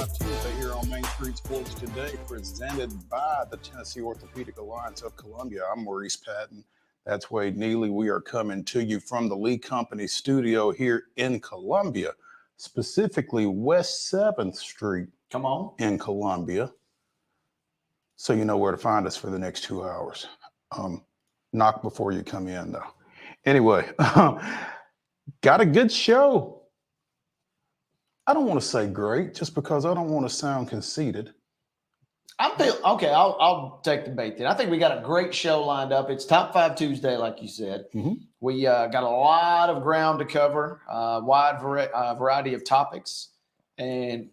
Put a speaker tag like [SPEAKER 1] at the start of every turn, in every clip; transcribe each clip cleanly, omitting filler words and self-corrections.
[SPEAKER 1] 5 Tuesday here on Main Street Sports Today, presented by the Tennessee Orthopedic Alliance of Columbia. I'm Maurice Patton. That's Wade Neely. We are coming to you from the Lee Company studio here in Columbia, specifically West 7th Street.
[SPEAKER 2] Come on.
[SPEAKER 1] In Columbia. So you know where to find us for the next 2 hours. Knock before you come in, though. Anyway, got a good show. I don't want to say great just because I don't want to sound conceited.
[SPEAKER 2] Okay, I'll take the bait then. I think we got a great show lined up. It's Top 5 Tuesday, like you said.
[SPEAKER 1] Mm-hmm.
[SPEAKER 2] We got a lot of ground to cover, wide variety of topics, and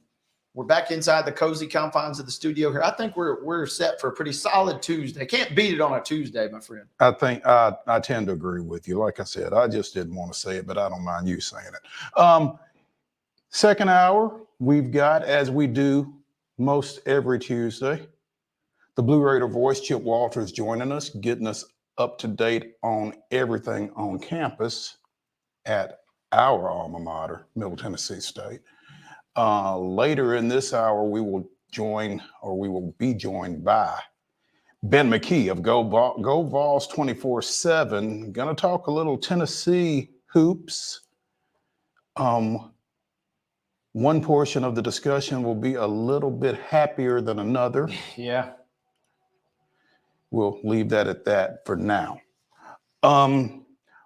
[SPEAKER 2] we're back inside the cozy confines of the studio here. I think we're set for a pretty solid Tuesday. Can't beat it on a Tuesday, my friend.
[SPEAKER 1] I think I tend to agree with you. Like I said, I just didn't want to say it, but I don't mind you saying it. Second hour, we've got, as we do most every Tuesday, the Blue Raider voice, Chip Walters, joining us, getting us up to date on everything on campus at our alma mater, Middle Tennessee State. Later in this hour, we will be joined by Ben McKee of Go Vols 24/7. Going to talk a little Tennessee hoops. One portion of the discussion will be a little bit happier than another.
[SPEAKER 2] Yeah.
[SPEAKER 1] We'll leave that at that for now.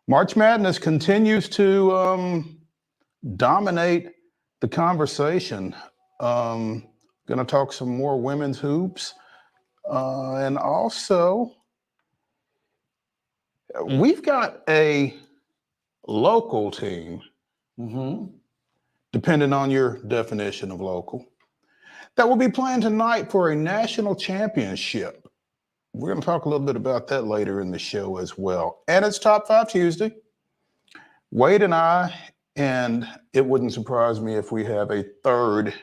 [SPEAKER 1] March Madness continues to dominate the conversation. Going to talk some more women's hoops. And also, we've got a local team.
[SPEAKER 2] Mm-hmm.
[SPEAKER 1] Depending on your definition of local, that will be playing tonight for a national championship. We're going to talk a little bit about that later in the show as well. And it's Top 5 Tuesday. Wade and I, and it wouldn't surprise me if we have a third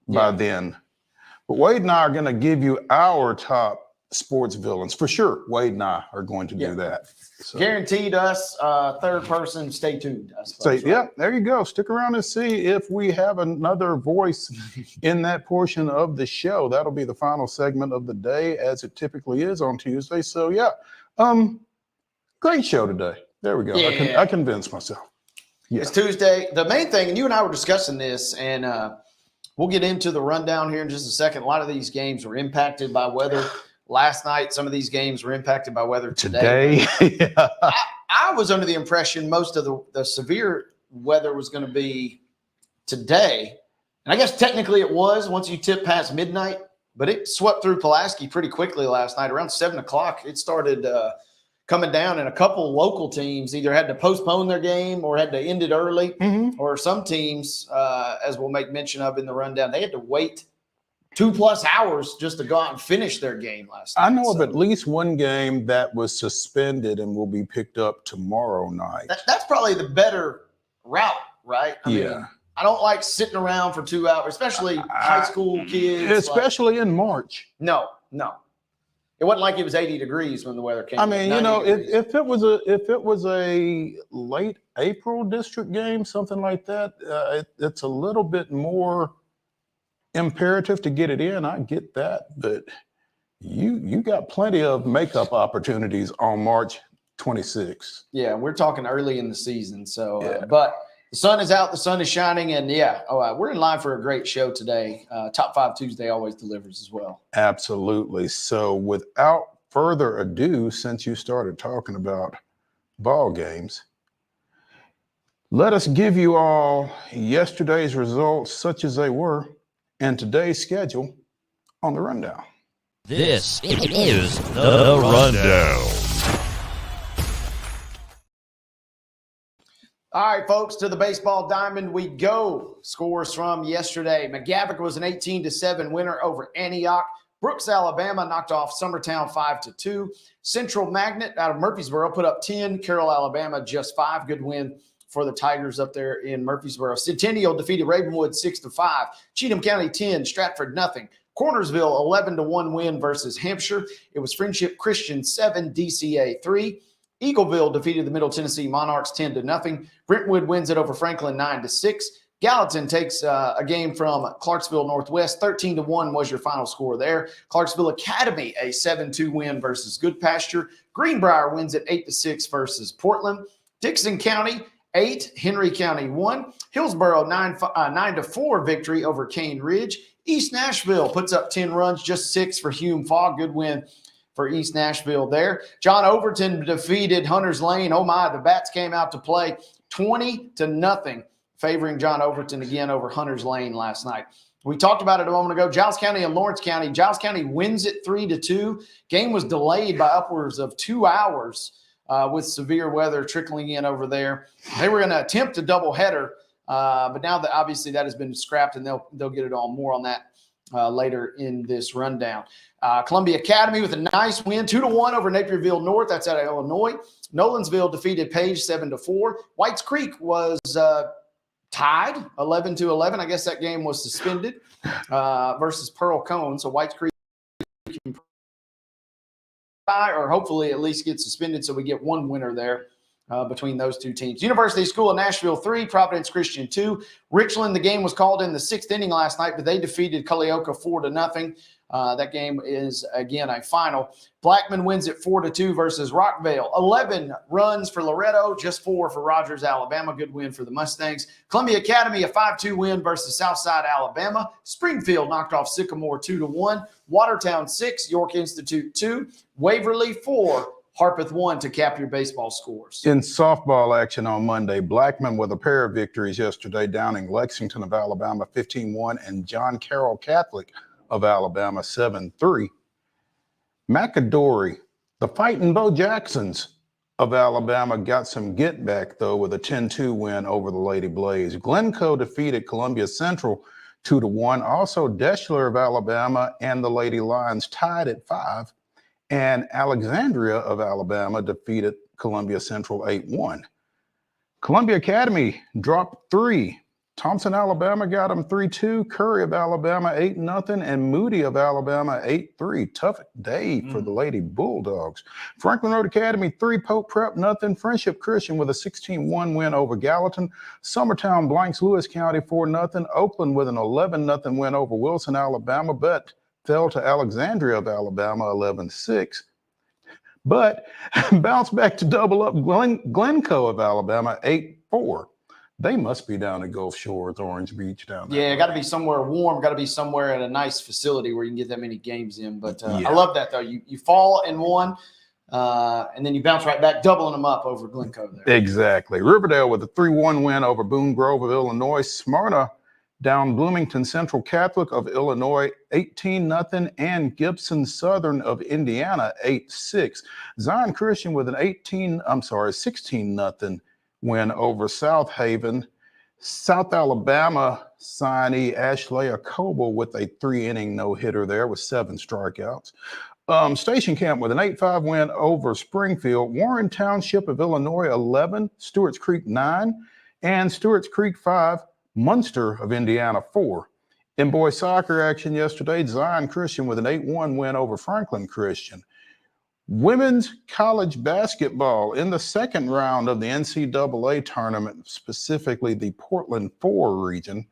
[SPEAKER 1] by then. But Wade and I are going to give you our top sports villains. For sure, Wade and I are going to do that. So.
[SPEAKER 2] Guaranteed us, third person, stay tuned.
[SPEAKER 1] Yeah, there you go. Stick around and see if we have another voice in that portion of the show. That'll be the final segment of the day, as it typically is on Tuesday. So, yeah, great show today. There we go.
[SPEAKER 2] Yeah.
[SPEAKER 1] I convinced myself. Yeah.
[SPEAKER 2] It's Tuesday. The main thing, and you and I were discussing this, and we'll get into the rundown here in just a second. A lot of these games were impacted by weather. Last night, some of these games were impacted by weather today.
[SPEAKER 1] Yeah.
[SPEAKER 2] I was under the impression most of the severe weather was going to be today. And I guess technically it was once you tip past midnight, but it swept through Pulaski pretty quickly last night. Around 7 o'clock, it started coming down, and a couple local teams either had to postpone their game or had to end it early.
[SPEAKER 1] Mm-hmm.
[SPEAKER 2] Or some teams, as we'll make mention of in the rundown, they had to wait 2+ hours just to go out and finish their game last night.
[SPEAKER 1] I know of at least one game that was suspended and will be picked up tomorrow night.
[SPEAKER 2] That's probably the better route, right? I
[SPEAKER 1] yeah.
[SPEAKER 2] mean, I don't like sitting around for 2 hours, especially high school kids.
[SPEAKER 1] Especially in March.
[SPEAKER 2] No. It wasn't like it was 80 degrees when the weather came.
[SPEAKER 1] I mean, if it was a late April district game, something like that, it's a little bit more imperative to get it in. I get that, but you got plenty of makeup opportunities on March 26th.
[SPEAKER 2] Yeah, we're talking early in the season. So,
[SPEAKER 1] yeah.
[SPEAKER 2] But the sun is out, the sun is shining, and we're in line for a great show today. Top 5 Tuesday always delivers as well.
[SPEAKER 1] Absolutely. So, without further ado, since you started talking about ball games, let us give you all yesterday's results, such as they were, and today's schedule on the rundown.
[SPEAKER 3] This is the rundown.
[SPEAKER 2] All right, folks, to the baseball diamond we go. Scores from yesterday. McGavock was an 18-7 winner over Antioch. Brooks, Alabama knocked off Summertown 5-2. Central Magnet out of Murfreesboro put up 10. Carroll, Alabama just 5. Good win for the Tigers up there in Murfreesboro. Centennial defeated Ravenwood 6-5. Cheatham County 10, Stratford nothing. Cornersville 11-1 win versus Hampshire. It was Friendship Christian 7, DCA 3. Eagleville defeated the Middle Tennessee Monarchs 10-0. Brentwood wins it over Franklin 9-6. Gallatin takes a game from Clarksville Northwest. 13-1 was your final score there. Clarksville Academy, a 7-2 win versus Goodpasture. Greenbrier wins at 8-6 versus Portland. Dixon County, 8. Henry County, 1. Hillsboro, 9-4 victory over Cane Ridge. East Nashville puts up 10 runs, just 6 for Hume Fogg. Good win for East Nashville there. John Overton defeated Hunters Lane. Oh my, the Bats came out to play 20-0, favoring John Overton again over Hunters Lane last night. We talked about it a moment ago. Giles County and Lawrence County. Giles County wins it 3-2. Game was delayed by upwards of 2 hours with severe weather trickling in over there. They were going to attempt a doubleheader, but now that obviously that has been scrapped, and they'll get it on more on that later in this rundown. Columbia Academy with a nice win, 2-1 over Napierville North. That's out of Illinois. Nolensville defeated Page 7-4. Whites Creek was tied 11-11. I guess that game was suspended versus Pearl Cone. So Whites Creek can or hopefully at least get suspended, so we get one winner there between those two teams. University School of Nashville 3, Providence Christian 2. Richland, the game was called in the 6th inning last night, but they defeated Culleoka 4-0. That game is, again, a final. Blackman wins it 4-2 versus Rockvale. 11 runs for Loretto, just 4 for Rogers, Alabama. Good win for the Mustangs. Columbia Academy, a 5-2 win versus Southside, Alabama. Springfield knocked off Sycamore 2-1. Watertown 6, York Institute 2. Waverly 4, Harpeth 1 to cap your baseball scores.
[SPEAKER 1] In softball action on Monday, Blackman with a pair of victories yesterday, downing Lexington of Alabama 15-1 and John Carroll Catholic of Alabama 7-3. McAdory, the Fighting Bo Jacksons of Alabama, got some get back though with a 10-2 win over the Lady Blaze. Glencoe defeated Columbia Central 2-1. Also, Deschler of Alabama and the Lady Lions tied at 5. And Alexandria of Alabama defeated Columbia Central 8-1. Columbia Academy dropped 3. Thompson, Alabama got them 3-2. Curry of Alabama 8-0. And Moody of Alabama 8-3. Tough day for the Lady Bulldogs. Franklin Road Academy 3. Pope Prep 0. Friendship Christian with a 16-1 win over Gallatin. Summertown blanks Lewis County 4-0. Oakland with an 11-0 win over Wilson, Alabama, but fell to Alexandria of Alabama 11-6. But bounced back to double up Glencoe of Alabama 8-4. They must be down at Gulf Shores, Orange Beach down there.
[SPEAKER 2] Yeah, got to be somewhere warm. Got to be somewhere at a nice facility where you can get that many games in. But I love that, though. You fall in one, and then you bounce right back, doubling them up over Glencoe there.
[SPEAKER 1] Exactly. Riverdale with a 3-1 win over Boone Grove of Illinois. Smyrna down Bloomington Central Catholic of Illinois 18-0, and Gibson Southern of Indiana 8-6. Zion Christian with an 16-0 win over South Haven. South Alabama signee Ashley Coble with a 3-inning no-hitter there with 7 strikeouts. Station Camp with an 8-5 win over Springfield. Warren Township of Illinois 11, Stewart's Creek 9, and Stewart's Creek 5, Munster of Indiana 4. In boys soccer action yesterday, Zion Christian with an 8-1 win over Franklin Christian. Women's college basketball in the second round of the NCAA tournament, specifically the Portland 4 region.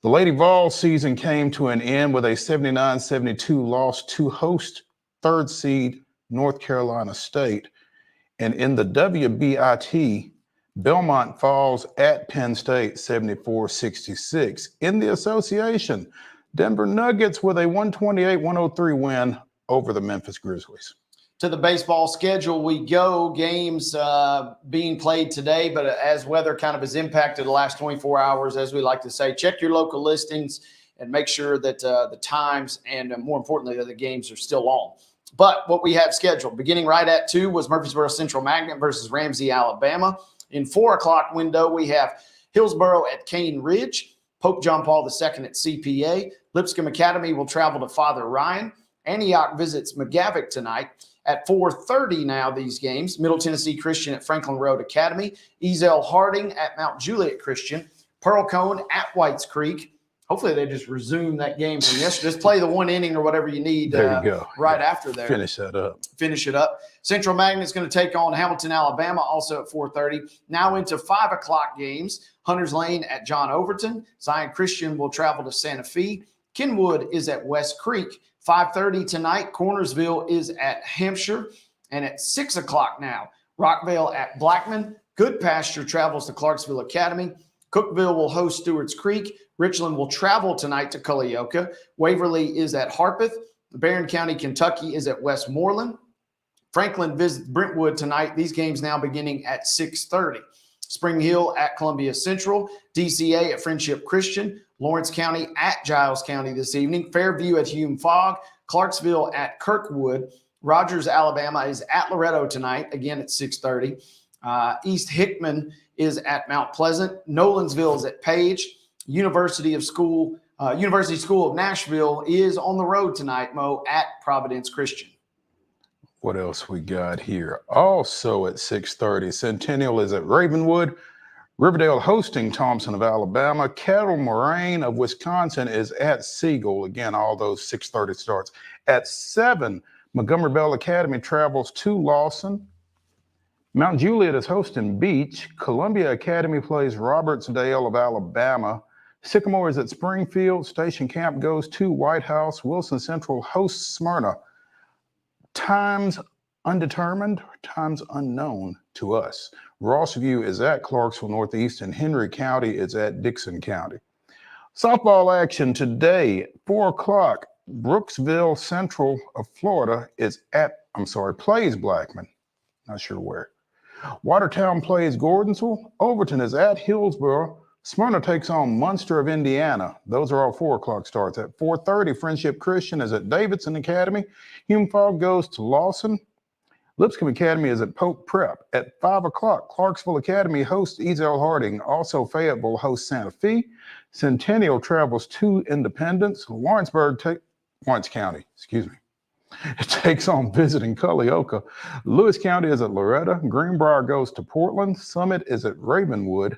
[SPEAKER 1] The Lady Vols season came to an end with a 79-72 loss to host 3rd seed North Carolina State. And in the WBIT, Belmont falls at Penn State 74-66. In the association, Denver Nuggets with a 128-103 win over the Memphis Grizzlies.
[SPEAKER 2] To the baseball schedule we go. Games being played today, but as weather kind of has impacted the last 24 hours, as we like to say, check your local listings and make sure that the times and more importantly that the games are still on. But what we have scheduled, beginning right at 2 was Murfreesboro Central Magnet versus Ramsey, Alabama. In 4 o'clock window, we have Hillsboro at Cane Ridge, Pope John Paul II at CPA. Lipscomb Academy will travel to Father Ryan. Antioch visits McGavick tonight. At 4:30 now, these games. Middle Tennessee Christian at Franklin Road Academy. Ezel Harding at Mount Juliet Christian. Pearl Cone at Whites Creek. Hopefully they just resume that game from yesterday. Just play the one inning or whatever you need
[SPEAKER 1] There you go.
[SPEAKER 2] right after there.
[SPEAKER 1] Finish that up.
[SPEAKER 2] Finish it up. Central Magnet's going to take on Hamilton, Alabama, also at 4:30. Now into 5 o'clock games. Hunters Lane at John Overton. Zion Christian will travel to Santa Fe. Kenwood is at West Creek. 5:30 tonight. Cornersville is at Hampshire. And at 6 o'clock now, Rockvale at Blackman. Good Pasture travels to Clarksville Academy. Cookeville will host Stewart's Creek. Richland will travel tonight to Culleoka. Waverly is at Harpeth. Barron County, Kentucky is at Westmoreland. Franklin visits Brentwood tonight. These games now beginning at 6:30. Spring Hill at Columbia Central. DCA at Friendship Christian. Lawrence County at Giles County this evening. Fairview at Hume Fogg. Clarksville at Kirkwood. Rogers, Alabama is at Loretto tonight, again at 6:30. East Hickman is at Mount Pleasant. Nolansville is at Page. University School of Nashville is on the road tonight, Mo, at Providence Christian.
[SPEAKER 1] What else we got here? Also at 6:30, Centennial is at Ravenwood. Riverdale hosting Thompson of Alabama. Kettle Moraine of Wisconsin is at Siegel. Again, all those 6:30 starts. At 7, Montgomery Bell Academy travels to Lawson. Mount Juliet is hosting Beach. Columbia Academy plays Robertsdale of Alabama. Sycamore is at Springfield. Station Camp goes to White House. Wilson Central hosts Smyrna. Times undetermined, times unknown to us. Rossview is at Clarksville Northeast, and Henry County is at Dixon County. Softball action today, 4 o'clock. Brooksville Central of Florida plays Blackman. Not sure where. Watertown plays Gordonsville. Overton is at Hillsborough. Smyrna takes on Munster of Indiana. Those are all 4 o'clock starts. At 4:30, Friendship Christian is at Davidson Academy. Hume Fogg goes to Lawson. Lipscomb Academy is at Pope Prep. At 5 o'clock, Clarksville Academy hosts Ezel Harding. Also, Fayetteville hosts Santa Fe. Centennial travels to Independence. Lawrence County, it takes on visiting Culleoka. Lewis County is at Loretta. Greenbrier goes to Portland. Summit is at Ravenwood.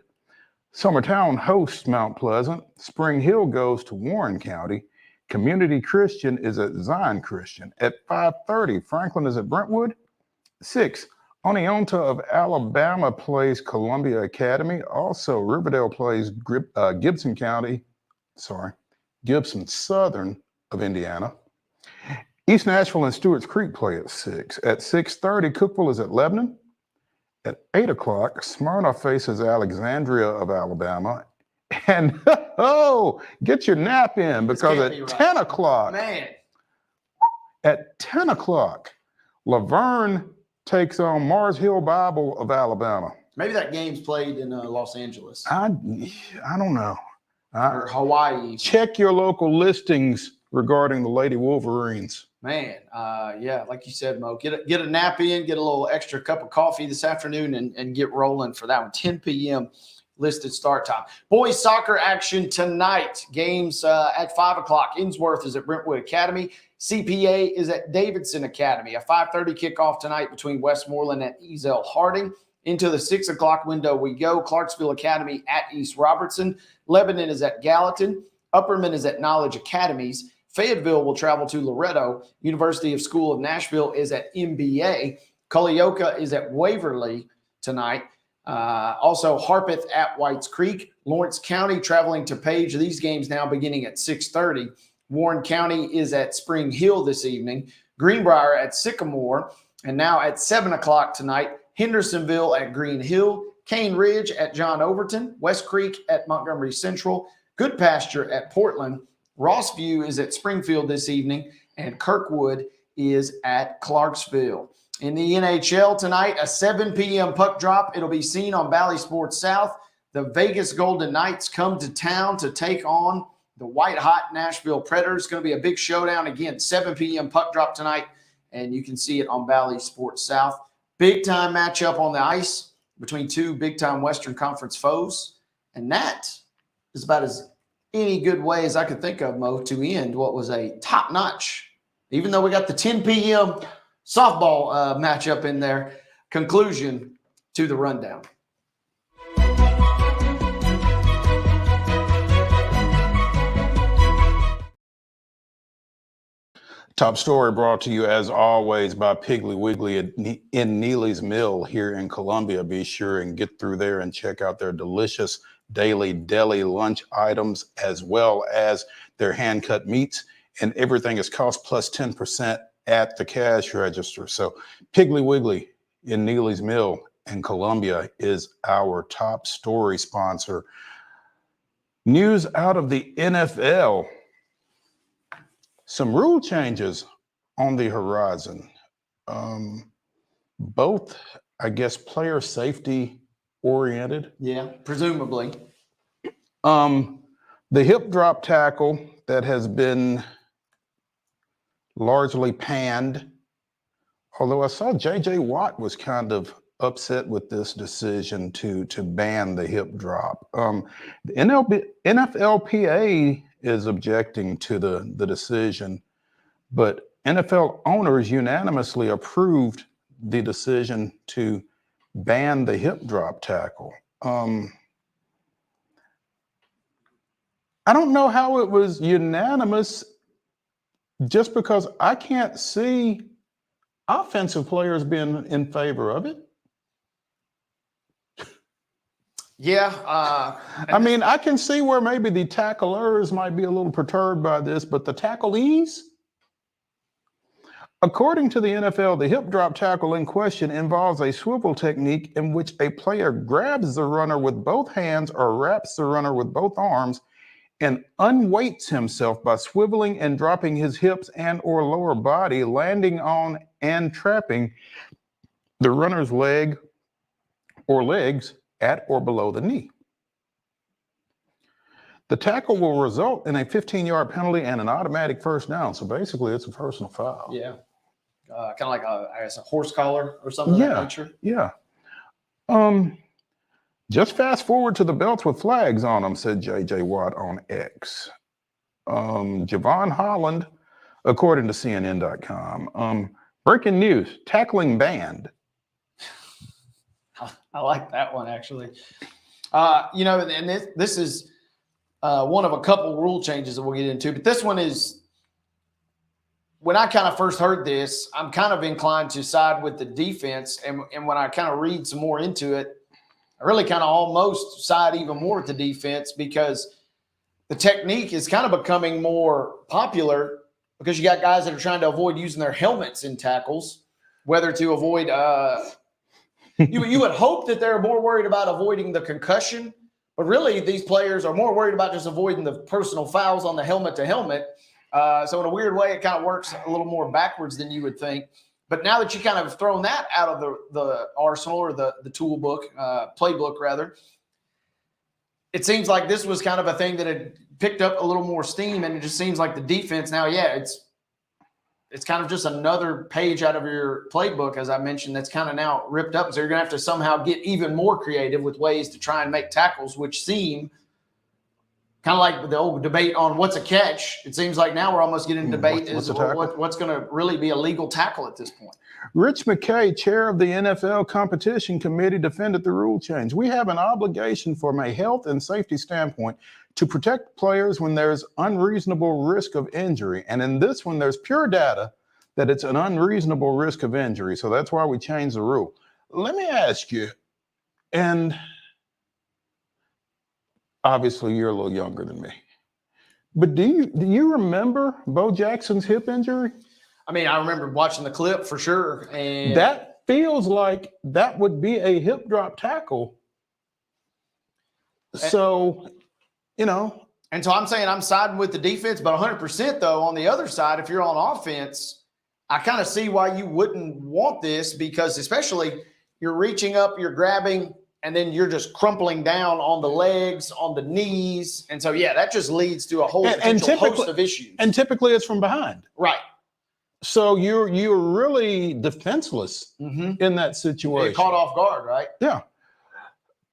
[SPEAKER 1] Summertown hosts Mount Pleasant. Spring Hill goes to Warren County. Community Christian is at Zion Christian. At 5:30, Franklin is at Brentwood. 6, Oneonta of Alabama plays Columbia Academy. Also, Riverdale plays Gibson Southern of Indiana. East Nashville and Stewart's Creek play at 6. At 6:30, Cookeville is at Lebanon. At 8 o'clock, Smyrna faces Alexandria of Alabama. And, get your nap in, because at 10 o'clock, at 10 o'clock, Laverne takes on Mars Hill Bible of Alabama.
[SPEAKER 2] Maybe that game's played in Los Angeles.
[SPEAKER 1] I don't know.
[SPEAKER 2] Or Hawaii.
[SPEAKER 1] Check your local listings regarding the Lady Wolverines.
[SPEAKER 2] Man, like you said, Mo, get a nap in, get a little extra cup of coffee this afternoon, and get rolling for that one. 10 p.m. listed start time. Boys soccer action tonight. Games at 5 o'clock. Innsworth is at Brentwood Academy. CPA is at Davidson Academy. A 5:30 kickoff tonight between Westmoreland and Ezel Harding. Into the 6 o'clock window we go. Clarksville Academy at East Robertson. Lebanon is at Gallatin. Upperman is at Knowledge Academies. Fayetteville will travel to Loretto. University School of Nashville is at MBA. Culleoka is at Waverly tonight. Also, Harpeth at Whites Creek. Lawrence County traveling to Page. These games now beginning at 6:30. Warren County is at Spring Hill this evening. Greenbrier at Sycamore. And now at 7 o'clock tonight, Hendersonville at Green Hill. Cane Ridge at John Overton. West Creek at Montgomery Central. Good Pasture at Portland. Rossview is at Springfield this evening, and Kirkwood is at Clarksville. In the NHL tonight, a 7 p.m. puck drop. It'll be seen on Valley Sports South. The Vegas Golden Knights come to town to take on the white-hot Nashville Predators. It's going to be a big showdown. Again, 7 p.m. puck drop tonight, and you can see it on Valley Sports South. Big-time matchup on the ice between two big-time Western Conference foes, and that is about as any good way as I could think of, Mo, to end what was a top-notch, even though we got the 10 p.m. softball matchup in there, conclusion to the rundown. –
[SPEAKER 1] Top story brought to you as always by Piggly Wiggly in Neely's Mill here in Columbia. Be sure and get through there and check out their delicious daily deli lunch items as well as their hand-cut meats. And everything is cost plus 10% at the cash register. So Piggly Wiggly in Neely's Mill in Columbia is our top story sponsor. News out of the NFL. Some rule changes on the horizon. Both, I guess, player safety oriented.
[SPEAKER 2] Yeah, presumably.
[SPEAKER 1] The hip drop tackle that has been largely panned, although I saw J.J. Watt was kind of upset with this decision to ban the hip drop. The NFLPA is objecting to the decision, but NFL owners unanimously approved the decision to ban the hip drop tackle. I don't know how it was unanimous, just because I can't see offensive players being in favor of it.
[SPEAKER 2] Yeah.
[SPEAKER 1] I mean, I can see where maybe the tacklers might be a little perturbed by this, but the tacklees? According to the NFL, the hip drop tackle in question involves a swivel technique in which a player grabs the runner with both hands or wraps the runner with both arms and unweights himself by swiveling and dropping his hips and or lower body, landing on and trapping the runner's leg or legs at or below the knee. The tackle will result in a 15-yard penalty and an automatic first down. So basically, it's a personal foul.
[SPEAKER 2] Yeah. Kind of like I guess a horse collar or something of that nature.
[SPEAKER 1] Yeah. Just fast forward to the belts with flags on them, said J.J. Watt on X. Javon Holland, according to CNN.com. Breaking news, tackling banned.
[SPEAKER 2] I like that one, actually. And this is one of a couple rule changes that we'll get into, but this one is, when I kind of first heard this, I'm kind of inclined to side with the defense. And when I kind of read some more into it, I really kind of almost side even more with the defense, because the technique is kind of becoming more popular, because you got guys that are trying to avoid using their helmets in tackles, whether to avoid you would hope that they're more worried about avoiding the concussion, but really these players are more worried about just avoiding the personal fouls on the helmet to helmet. So in a weird way, it kind of works a little more backwards than you would think. But now that you kind of thrown that out of the arsenal, or the tool book, playbook rather, it seems like this was kind of a thing that had picked up a little more steam, and it just seems like the defense now, it's kind of just another page out of your playbook, as I mentioned, that's kind of now ripped up. So you're going to have to somehow get even more creative with ways to try and make tackles, which seem kind of like the old debate on what's a catch. It seems like now we're almost getting a debate what's going to really be a legal tackle at this point.
[SPEAKER 1] Rich McKay, chair of the NFL competition committee, defended the rule change. We have an obligation from a health and safety standpoint to protect players when there's unreasonable risk of injury. And in this one, there's pure data that it's an unreasonable risk of injury. So that's why we changed the rule. Let me ask you, and obviously you're a little younger than me, but do you remember Bo Jackson's hip injury?
[SPEAKER 2] I mean, I remember watching the clip for sure. And
[SPEAKER 1] that feels like that would be a hip drop tackle. So,
[SPEAKER 2] And so I'm saying I'm siding with the defense, but 100% though, on the other side, if you're on offense, I kind of see why you wouldn't want this, because especially you're reaching up, you're grabbing, and then you're just crumpling down on the legs, on the knees. And so, that just leads to a whole host of issues.
[SPEAKER 1] And typically it's from behind.
[SPEAKER 2] Right.
[SPEAKER 1] So you're really defenseless in that situation.
[SPEAKER 2] You're caught off guard, right?
[SPEAKER 1] Yeah.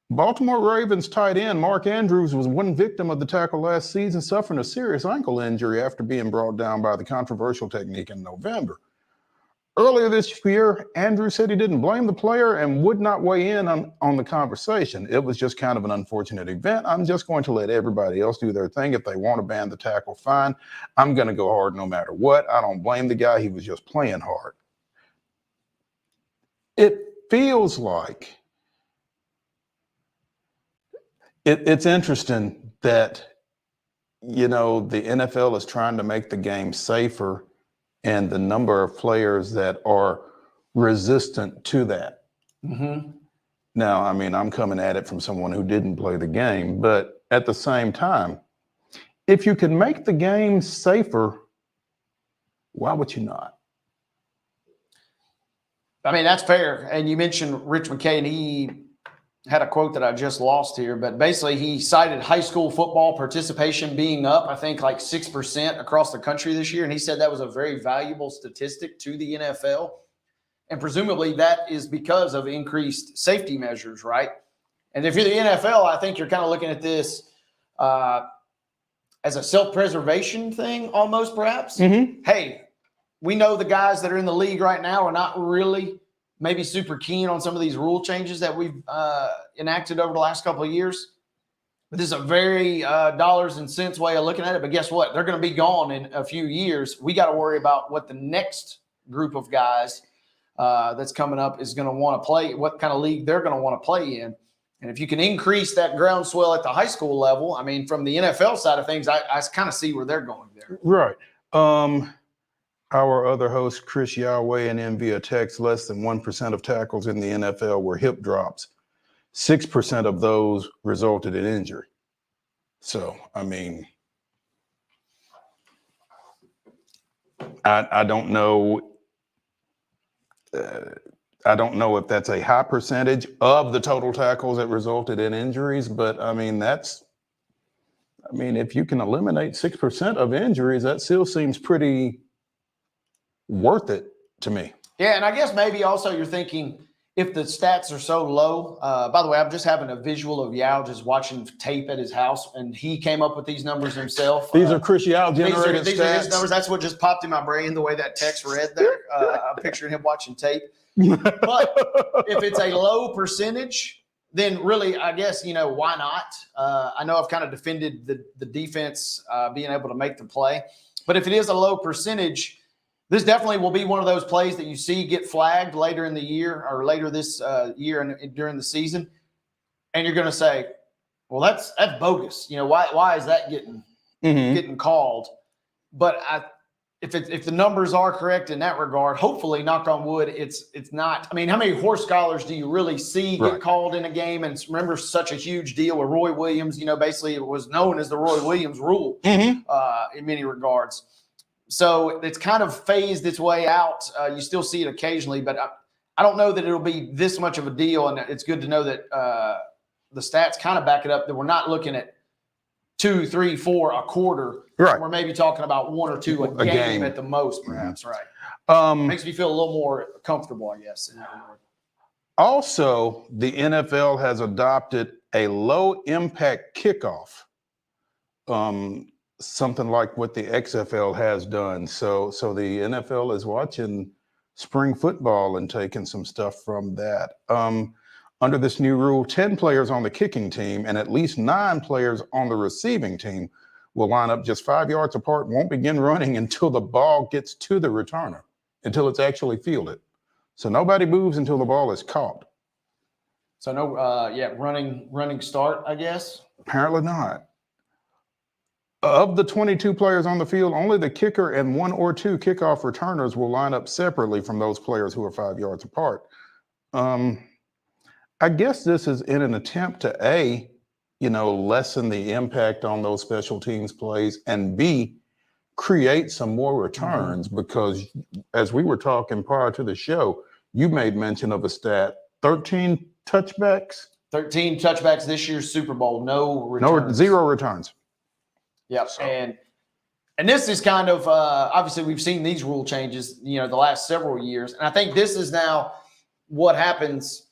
[SPEAKER 1] Baltimore Ravens tight end Mark Andrews was one victim of the tackle last season, suffering a serious ankle injury after being brought down by the controversial technique in November. Earlier this year, Andrew said he didn't blame the player and would not weigh in on the conversation. It was just kind of an unfortunate event. I'm just going to let everybody else do their thing. If they want to ban the tackle, fine. I'm going to go hard no matter what. I don't blame the guy. He was just playing hard. It feels like it's interesting that, the NFL is trying to make the game safer, and the number of players that are resistant to that.
[SPEAKER 2] Mm-hmm.
[SPEAKER 1] Now, I mean, I'm coming at it from someone who didn't play the game, but at the same time, if you can make the game safer, why would you not?
[SPEAKER 2] I mean, that's fair. And you mentioned Rich McKay, and he had a quote that I just lost here, but basically he cited high school football participation being up, I think like 6% across the country this year. And he said that was a very valuable statistic to the NFL. And presumably that is because of increased safety measures, right? And if you're the NFL, I think you're kind of looking at this as a self-preservation thing almost, perhaps.
[SPEAKER 1] Mm-hmm.
[SPEAKER 2] Hey, we know the guys that are in the league right now are not really maybe super keen on some of these rule changes that we've enacted over the last couple of years. But this is a very dollars and cents way of looking at it. But guess what? They're going to be gone in a few years. We got to worry about what the next group of guys that's coming up is going to want to play, what kind of league they're going to want to play in. And if you can increase that groundswell at the high school level, I mean, from the NFL side of things, I kind of see where they're going there.
[SPEAKER 1] Right. Our other host, Chris Yahweh, and in via text, less than 1% of tackles in the NFL were hip drops. 6% of those resulted in injury. So, I mean, I don't know. I don't know if that's a high percentage of the total tackles that resulted in injuries, but I mean, if you can eliminate 6% of injuries, that still seems pretty worth it to me.
[SPEAKER 2] Yeah, and I guess maybe also you're thinking if the stats are so low. By the way, I'm just having a visual of Yao just watching tape at his house, and he came up with these numbers himself.
[SPEAKER 1] These are Chris Yao generated
[SPEAKER 2] these
[SPEAKER 1] stats.
[SPEAKER 2] Are his numbers. That's what just popped in my brain, the way that text read there. I'm picturing him watching tape. But if it's a low percentage, then really, I guess, why not? I know I've kind of defended the defense being able to make the play. But if it is a low percentage, this definitely will be one of those plays that you see get flagged later in the year or later this year and during the season. And you're going to say, well, that's bogus. Why is that getting called? But if the numbers are correct in that regard, hopefully, knock on wood, it's not. I mean, how many horse collars do you really see get called in a game? And remember, such a huge deal with Roy Williams. Basically it was known as the Roy Williams rule in many regards. So it's kind of phased its way out. You still see it occasionally, but I don't know that it'll be this much of a deal. And it's good to know that the stats kind of back it up, that we're not looking at 2, 3, 4 a quarter.
[SPEAKER 1] Right.
[SPEAKER 2] We're maybe talking about 1 or 2 a game at the most, perhaps. Right. Makes me feel a little more comfortable, I guess, in that regard.
[SPEAKER 1] Also, the NFL has adopted a low impact kickoff. Something like what the XFL has done. So the NFL is watching spring football and taking some stuff from that. Under this new rule, 10 players on the kicking team and at least 9 players on the receiving team will line up just 5 yards apart and won't begin running until the ball gets to the returner, until it's actually fielded. So nobody moves until the ball is caught.
[SPEAKER 2] So no, running start, I guess?
[SPEAKER 1] Apparently not. Of the 22 players on the field, only the kicker and 1 or 2 kickoff returners will line up separately from those players who are 5 yards apart. I guess this is in an attempt to lessen the impact on those special teams plays, and B, create some more returns, because as we were talking prior to the show, you made mention of a stat, 13 touchbacks? 13
[SPEAKER 2] touchbacks this year's Super Bowl, no returns.
[SPEAKER 1] No, 0 returns.
[SPEAKER 2] Yep. So. And this is kind of obviously we've seen these rule changes, the last several years. And I think this is now what happens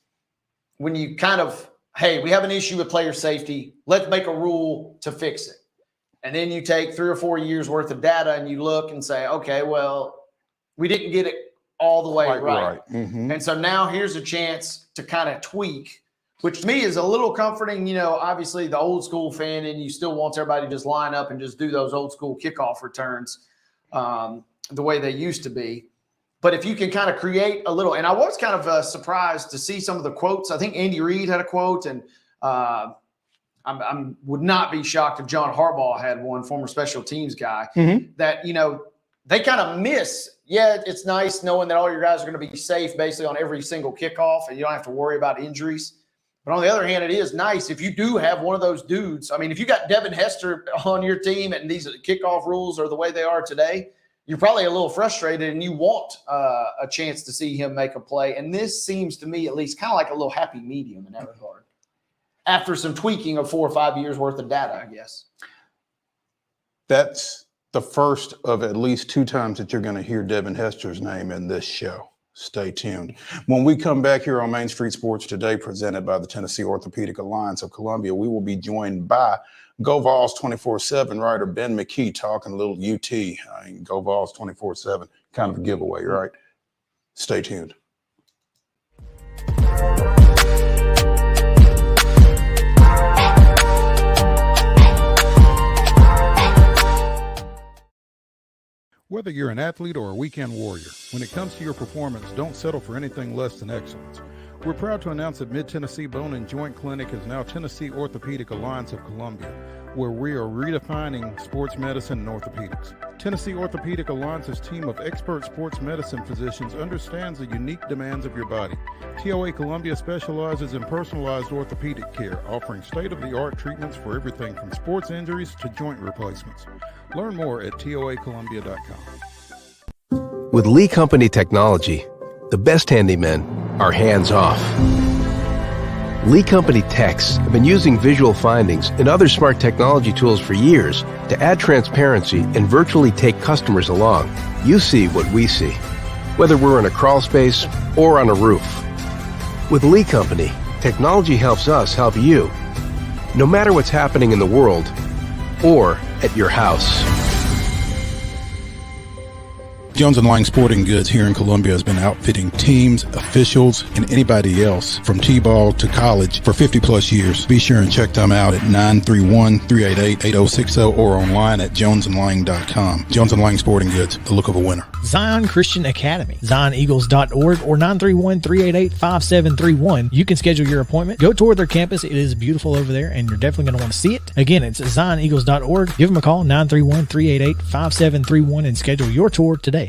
[SPEAKER 2] when you kind of, hey, we have an issue with player safety. Let's make a rule to fix it. And then you take 3 or 4 years worth of data and you look and say, okay, well, we didn't get it all the way
[SPEAKER 1] Quite
[SPEAKER 2] right.
[SPEAKER 1] Mhm.
[SPEAKER 2] And so now here's a chance to kind of tweak, which to me is a little comforting. You know, obviously the old school fan and you still wants everybody to just line up and just do those old school kickoff returns the way they used to be. But if you can kind of create a little, and I was kind of surprised to see some of the quotes. I think Andy Reid had a quote, and I would not be shocked if John Harbaugh had one, former special teams guy, that, you know, they kind of miss. Yeah, it's nice knowing that all your guys are going to be safe basically on every single kickoff and you don't have to worry about injuries. But on the other hand, it is nice if you do have one of those dudes. I mean, if you got Devin Hester on your team and these kickoff rules are the way they are today, you're probably a little frustrated and you want a chance to see him make a play. And this seems to me at least kind of like a little happy medium in that regard. After some tweaking of 4 or 5 years worth of data, I guess.
[SPEAKER 1] That's the first of at least 2 times that you're going to hear Devin Hester's name in this show. Stay tuned. When we come back here on Main Street Sports Today, presented by the Tennessee Orthopedic Alliance of Columbia, we will be joined by Go Vols 24/7 writer Ben McKee talking a little UT. Go Vols 24/7, kind of a giveaway, right? Stay tuned.
[SPEAKER 4] Whether you're an athlete or a weekend warrior, when it comes to your performance, don't settle for anything less than excellence. We're proud to announce that Mid-Tennessee Bone and Joint Clinic is now Tennessee Orthopedic Alliance of Columbia, where we are redefining sports medicine and orthopedics. Tennessee Orthopedic Alliance's team of expert sports medicine physicians understands the unique demands of your body. TOA Columbia specializes in personalized orthopedic care, offering state-of-the-art treatments for everything from sports injuries to joint replacements. Learn more at toacolumbia.com.
[SPEAKER 5] With Lee Company technology, the best handymen are hands-off. Lee Company techs have been using visual findings and other smart technology tools for years to add transparency and virtually take customers along. You see what we see, whether we're in a crawl space or on a roof. With Lee Company, technology helps us help you, no matter what's happening in the world or at your house.
[SPEAKER 4] Jones & Lang Sporting Goods here in Columbia has been outfitting teams, officials, and anybody else from T-ball to college for 50 plus years. Be sure and check them out at 931-388-8060 or online at jonesandlang.com. Jones & Lang Sporting Goods, the look of a winner.
[SPEAKER 6] Zion Christian Academy, zioneagles.org or 931-388-5731. You can schedule your appointment. Go tour their campus. It is beautiful over there, and you're definitely going to want to see it. Again, it's zioneagles.org. Give them a call, 931-388-5731, and schedule your tour today.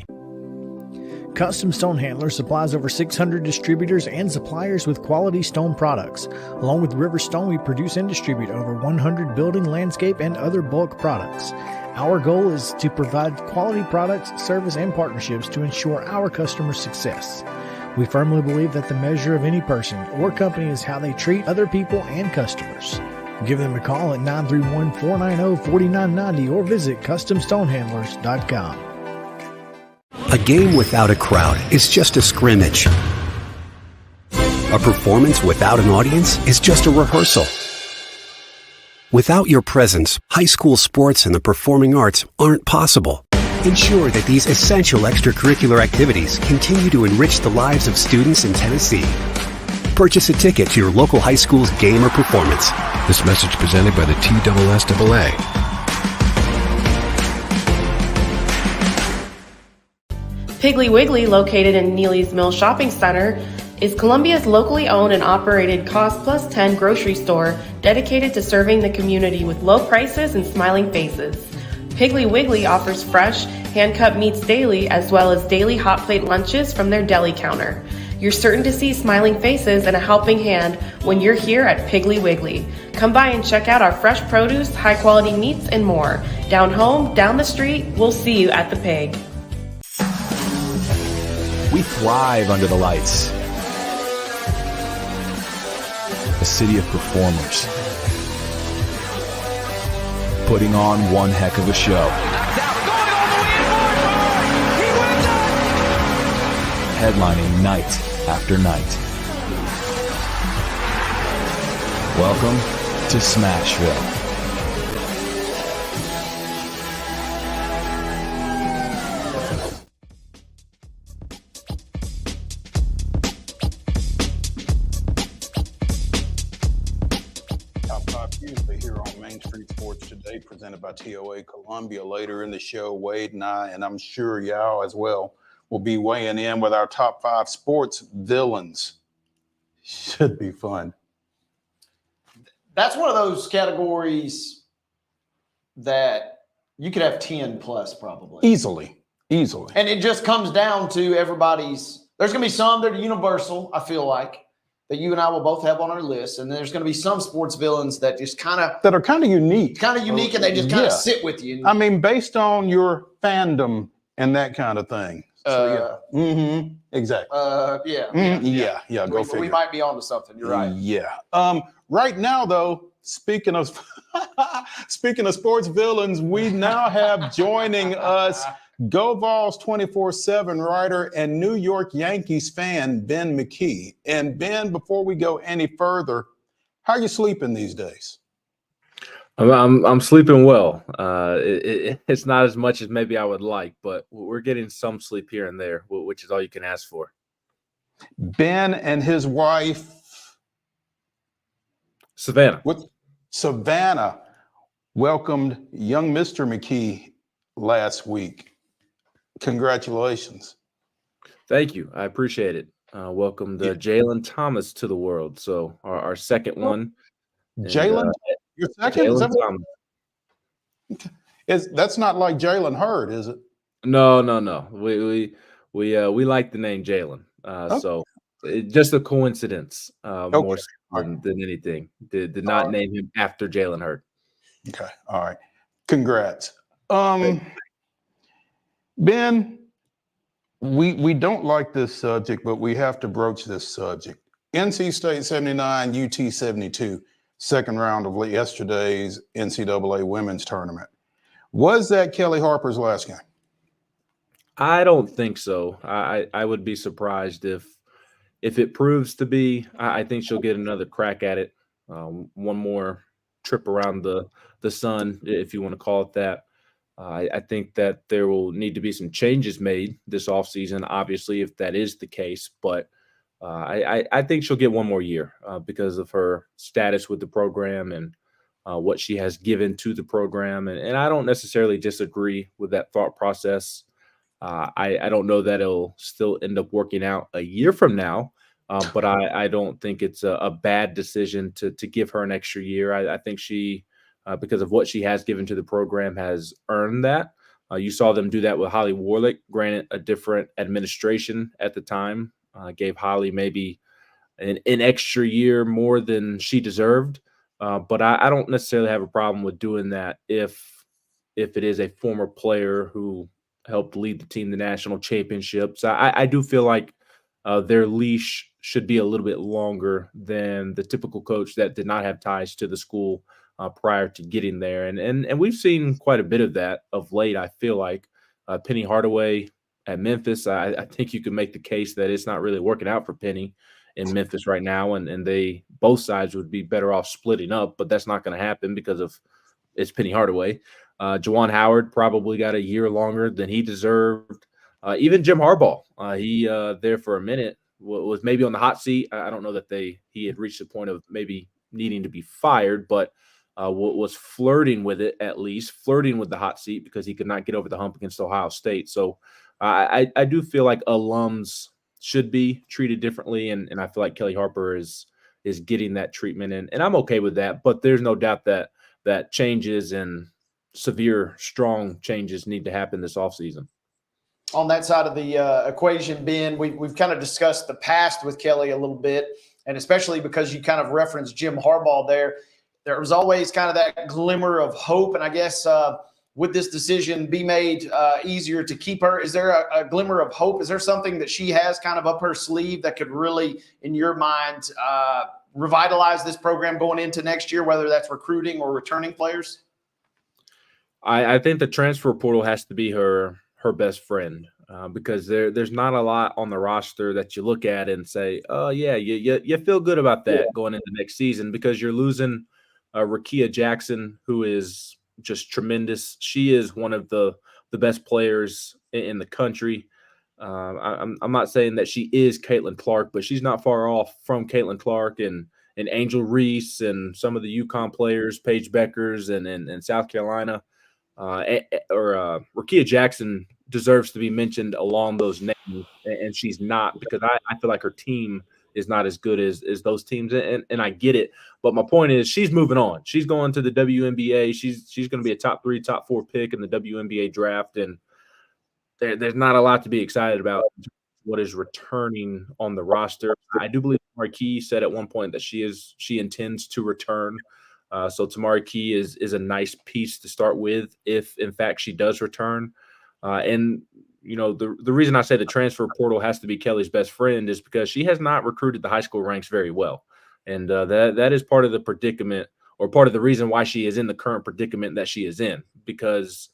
[SPEAKER 6] Custom Stone Handlers supplies over 600 distributors and suppliers with quality stone products. Along with River Stone, we produce and distribute over 100 building, landscape, and other bulk products. Our goal is to provide quality products, service, and partnerships to ensure our customers' success. We firmly believe that the measure of any person or company is how they treat other people and customers. Give them a call at 931-490-4990 or visit CustomStonehandlers.com.
[SPEAKER 7] A game without a crowd is just a scrimmage. A performance without an audience is just a rehearsal. Without your presence, high school sports and the performing arts aren't possible. Ensure that these essential extracurricular activities continue to enrich the lives of students in Tennessee. Purchase a ticket to your local high school's game or performance.
[SPEAKER 5] This message presented by the TSSAA.
[SPEAKER 8] Piggly Wiggly, located in Neely's Mill Shopping Center, is Columbia's locally owned and operated Cost Plus 10 grocery store dedicated to serving the community with low prices and smiling faces. Piggly Wiggly offers fresh, hand-cut meats daily as well as daily hot plate lunches from their deli counter. You're certain to see smiling faces and a helping hand when you're here at Piggly Wiggly. Come by and check out our fresh produce, high-quality meats, and more. Down home, down the street, we'll see you at the Pig.
[SPEAKER 9] We thrive under the lights. A city of performers. Putting on one heck of a show. Headlining night after night. Welcome to Smashville.
[SPEAKER 1] Tuesday here on Main Street Sports Today, presented by TOA Columbia. Later in the show, Wade and I, and I'm sure y'all as well, will be weighing in with our top 5 sports villains. Should be fun.
[SPEAKER 2] That's one of those categories that you could have 10 plus probably.
[SPEAKER 1] Easily.
[SPEAKER 2] And it just comes down to everybody's. There's going to be some that are universal, I feel like, that you and I will both have on our list. And there's going to be some sports villains that just
[SPEAKER 1] that are kind of unique.
[SPEAKER 2] And they just kind of sit with you.
[SPEAKER 1] I mean, based on your fandom and that kind of thing. So, exactly.
[SPEAKER 2] Yeah.
[SPEAKER 1] Go figure.
[SPEAKER 2] We might be onto something. You're right.
[SPEAKER 1] Yeah. Right now, though, speaking of sports villains, we now have joining us Go Vols 24/7 writer and New York Yankees fan Ben McKee. And Ben, before we go any further, how are you sleeping these days?
[SPEAKER 10] I'm sleeping well. It's not as much as maybe I would like, but we're getting some sleep here and there, which is all you can ask for.
[SPEAKER 1] Ben and his wife,
[SPEAKER 10] Savannah.
[SPEAKER 1] Savannah welcomed young Mr. McKee last week. Congratulations.
[SPEAKER 10] Thank you. I appreciate it. Welcomed Jalen Thomas to the world. So our second one.
[SPEAKER 1] Jalen? Your second?
[SPEAKER 10] Jalen Thomas.
[SPEAKER 1] That's not like Jalen Hurd, is it?
[SPEAKER 10] No. We like the name Jalen. So just a coincidence, more so than anything. Did not name him after Jalen Hurd.
[SPEAKER 1] Okay. All right. Congrats. Ben, we don't like this subject, but we have to broach this subject. NC State 79, UT 72, second round of yesterday's NCAA women's tournament. Was that Kelly Harper's last game?
[SPEAKER 10] I don't think so. I would be surprised if it proves to be. I think she'll get another crack at it. One more trip around the sun, if you want to call it that. I think that there will need to be some changes made this offseason, obviously, if that is the case. But I think she'll get one more year because of her status with the program and what she has given to the program. And I don't necessarily disagree with that thought process. I don't know that it'll still end up working out a year from now, but I don't think it's a bad decision to give her an extra year. I think she because of what she has given to the program, has earned that. You saw them do that with Holly Warlick, granted a different administration at the time, gave Holly maybe an extra year more than she deserved. But I don't necessarily have a problem with doing that if it is a former player who helped lead the team to national championships. I do feel like their leash should be a little bit longer than the typical coach that did not have ties to the school prior to getting there. And we've seen quite a bit of that of late, I feel like. Penny Hardaway at Memphis, I think you can make the case that it's not really working out for Penny in Memphis right now, and they both sides would be better off splitting up, but that's not going to happen because of it's Penny Hardaway. Juwan Howard probably got a year longer than he deserved. Even Jim Harbaugh, he there for a minute was maybe on the hot seat. I don't know that he had reached the point of maybe needing to be fired, but was flirting with it, at least flirting with the hot seat because he could not get over the hump against Ohio State. So I do feel like alums should be treated differently, and I feel like Kelly Harper is getting that treatment, and I'm okay with that. But there's no doubt that changes and severe, strong changes need to happen this offseason.
[SPEAKER 2] On that side of the equation, Ben, we've kind of discussed the past with Kelly a little bit, and especially because you kind of referenced Jim Harbaugh there. There was always kind of that glimmer of hope, and I guess would this decision be made easier to keep her? Is there a glimmer of hope? Is there something that she has kind of up her sleeve that could really, in your mind, revitalize this program going into next year, whether that's recruiting or returning players?
[SPEAKER 10] I think the transfer portal has to be her best friend because there's not a lot on the roster that you look at and say, oh, yeah, you feel good about that going into next season because you're losing Rakia Jackson, who is just tremendous. She is one of the best players in the country. I'm not saying that she is Caitlin Clark, but she's not far off from Caitlin Clark, and Angel Reese and some of the UConn players, Paige Beckers and South Carolina, Rakia Jackson deserves to be mentioned along those names, and she's not, because I feel like her team is not as good as those teams, and I get it. But my point is, she's moving on. She's going to the WNBA. She's going to be a top 3, top 4 pick in the WNBA draft, and there's not a lot to be excited about what is returning on the roster. I do believe Marquis said at one point that she intends to return. So Tamari Key is a nice piece to start with if, in fact, she does return. And, you know, the reason I say the transfer portal has to be Kelly's best friend is because she has not recruited the high school ranks very well. And that is part of the predicament, or part of the reason why she is in the current predicament that she is in, because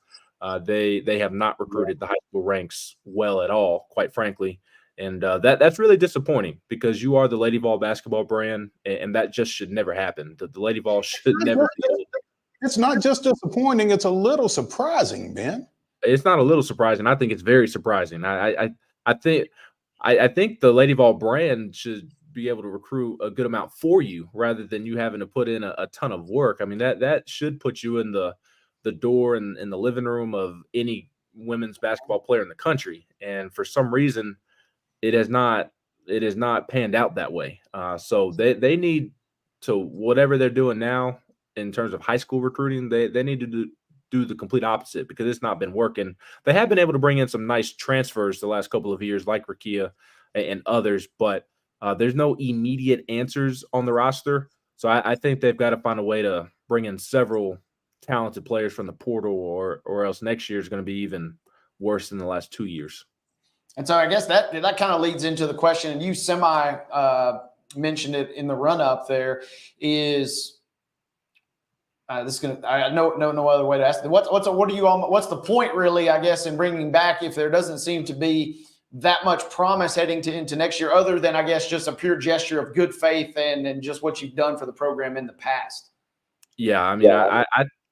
[SPEAKER 10] they have not recruited the high school ranks well at all, quite frankly. And that's really disappointing, because you are the Lady Vol basketball brand, and that just should never happen. The Lady Vol should never be.
[SPEAKER 1] It's not just disappointing, it's a little surprising, Ben.
[SPEAKER 10] It's not a little surprising. I think it's very surprising. I think the Lady Vol brand should be able to recruit a good amount for you, rather than you having to put in a ton of work. I mean, that should put you in the door and in the living room of any women's basketball player in the country. And for some reason, it has not panned out that way. So they need to, whatever they're doing now in terms of high school recruiting, they need to do the complete opposite, because it's not been working. They have been able to bring in some nice transfers the last couple of years, like Rakia and others, but there's no immediate answers on the roster. So I think they've got to find a way to bring in several talented players from the portal, or else next year is going to be even worse than the last 2 years.
[SPEAKER 2] And so I guess that kind of leads into the question, and you mentioned it in the run up there, is this is going to, I know no other way to ask it. What's the point really, I guess, in bringing back, if there doesn't seem to be that much promise heading into next year, other than, I guess, just a pure gesture of good faith and just what you've done for the program in the past?
[SPEAKER 10] Yeah, I mean,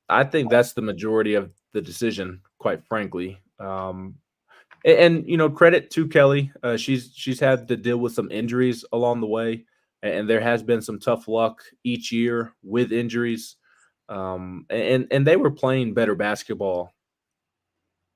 [SPEAKER 10] I think that's the majority of the decision, quite frankly. And you know, credit to Kelly. She's had to deal with some injuries along the way, and there has been some tough luck each year with injuries. And they were playing better basketball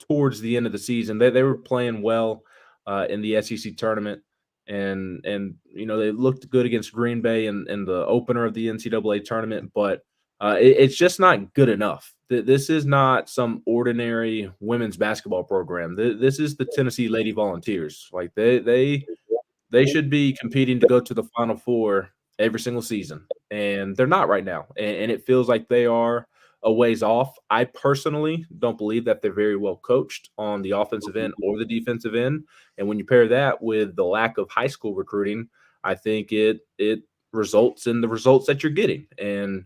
[SPEAKER 10] towards the end of the season. They were playing well in the SEC tournament, and you know, they looked good against Green Bay in the opener of the NCAA tournament, but it's just not good enough. This is not some ordinary women's basketball program. This is the Tennessee Lady Volunteers. Like they should be competing to go to the Final Four every single season, and they're not right now. And it feels like they are a ways off. I personally don't believe that they're very well coached on the offensive end or the defensive end. And when you pair that with the lack of high school recruiting, I think it results in the results that you're getting. And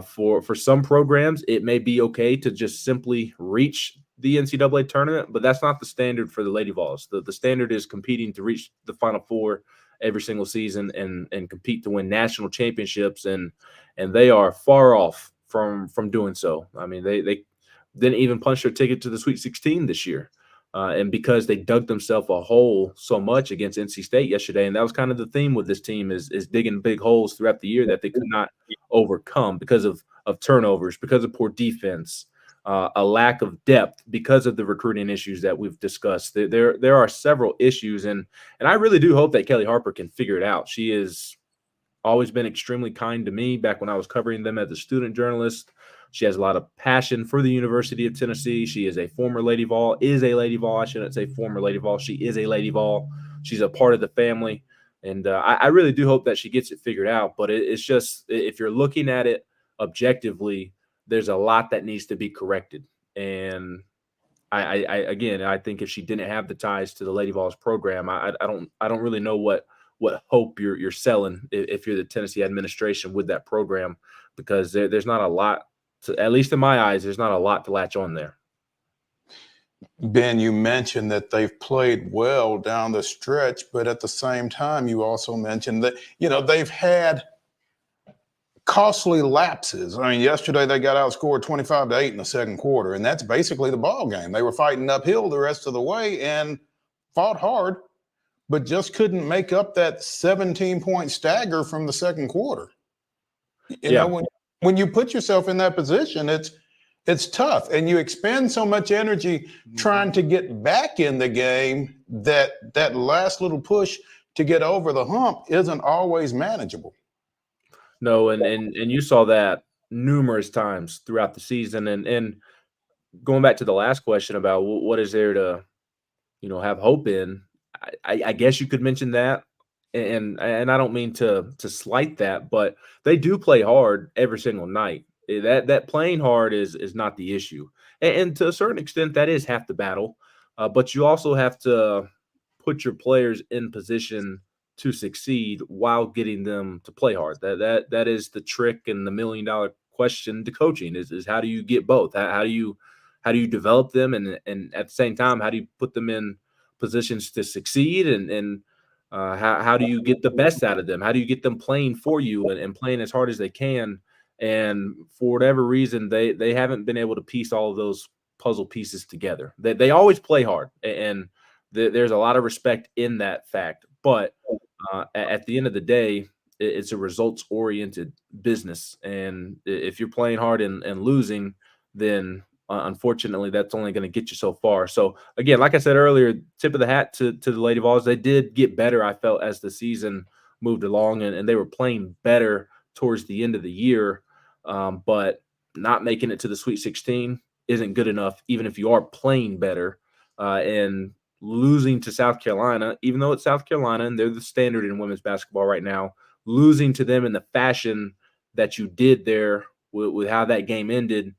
[SPEAKER 10] for some programs, it may be okay to just simply reach the NCAA tournament, but that's not the standard for the Lady Vols. The standard is competing to reach the Final Four every single season and compete to win national championships, and they are far off from doing so. I mean, they didn't even punch their ticket to the Sweet 16 this year, and because they dug themselves a hole so much against NC State yesterday, and that was kind of the theme with this team is digging big holes throughout the year that they could not overcome because of turnovers, because of poor defense, a lack of depth, because of the recruiting issues that we've discussed. There are several issues, and I really do hope that Kelly Harper can figure it out. She has always been extremely kind to me back when I was covering them as a student journalist. She has a lot of passion for the University of Tennessee. She is a former Lady Vol, I shouldn't say former Lady Vol. She is a Lady Vol. She's a part of the family. And I really do hope that she gets it figured out. But it's just, if you're looking at it objectively, there's a lot that needs to be corrected. And I think if she didn't have the ties to the Lady Vols program, I don't really know what hope you're selling if you're the Tennessee administration with that program, because there's not a lot to, at least in my eyes, there's not a lot to latch on there.
[SPEAKER 1] Ben, you mentioned that they've played well down the stretch, but at the same time, you also mentioned that, you know, they've had costly lapses. I mean, yesterday they got outscored 25-8 in the second quarter, and that's basically the ball game. They were fighting uphill the rest of the way and fought hard, but just couldn't make up that 17-point stagger from the second quarter. You know, when you put yourself in that position, it's tough, and you expend so much energy trying to get back in the game that last little push to get over the hump isn't always manageable.
[SPEAKER 10] No, and you saw that numerous times throughout the season. And going back to the last question about what is there to, have hope in, I guess you could mention that. And I don't mean to slight that, but they do play hard every single night. That playing hard is not the issue, and to a certain extent, that is half the battle. But you also have to put your players in position to succeed while getting them to play hard. That is the trick and the $1 million question to coaching is how do you get both? How do you develop them and at the same time how do you put them in positions to succeed and how do you get the best out of them? How do you get them playing for you and playing as hard as they can? And for whatever reason, they haven't been able to piece all of those puzzle pieces together. They always play hard, and there's a lot of respect in that fact. But at the end of the day, it's a results-oriented business. And if you're playing hard and losing, then unfortunately, that's only going to get you so far. So, again, like I said earlier, tip of the hat to the Lady Vols. They did get better, I felt, as the season moved along, and they were playing better towards the end of the year. But not making it to the Sweet 16 isn't good enough, even if you are playing better. And losing to South Carolina, even though it's South Carolina and they're the standard in women's basketball right now, losing to them in the fashion that you did there with how that game ended,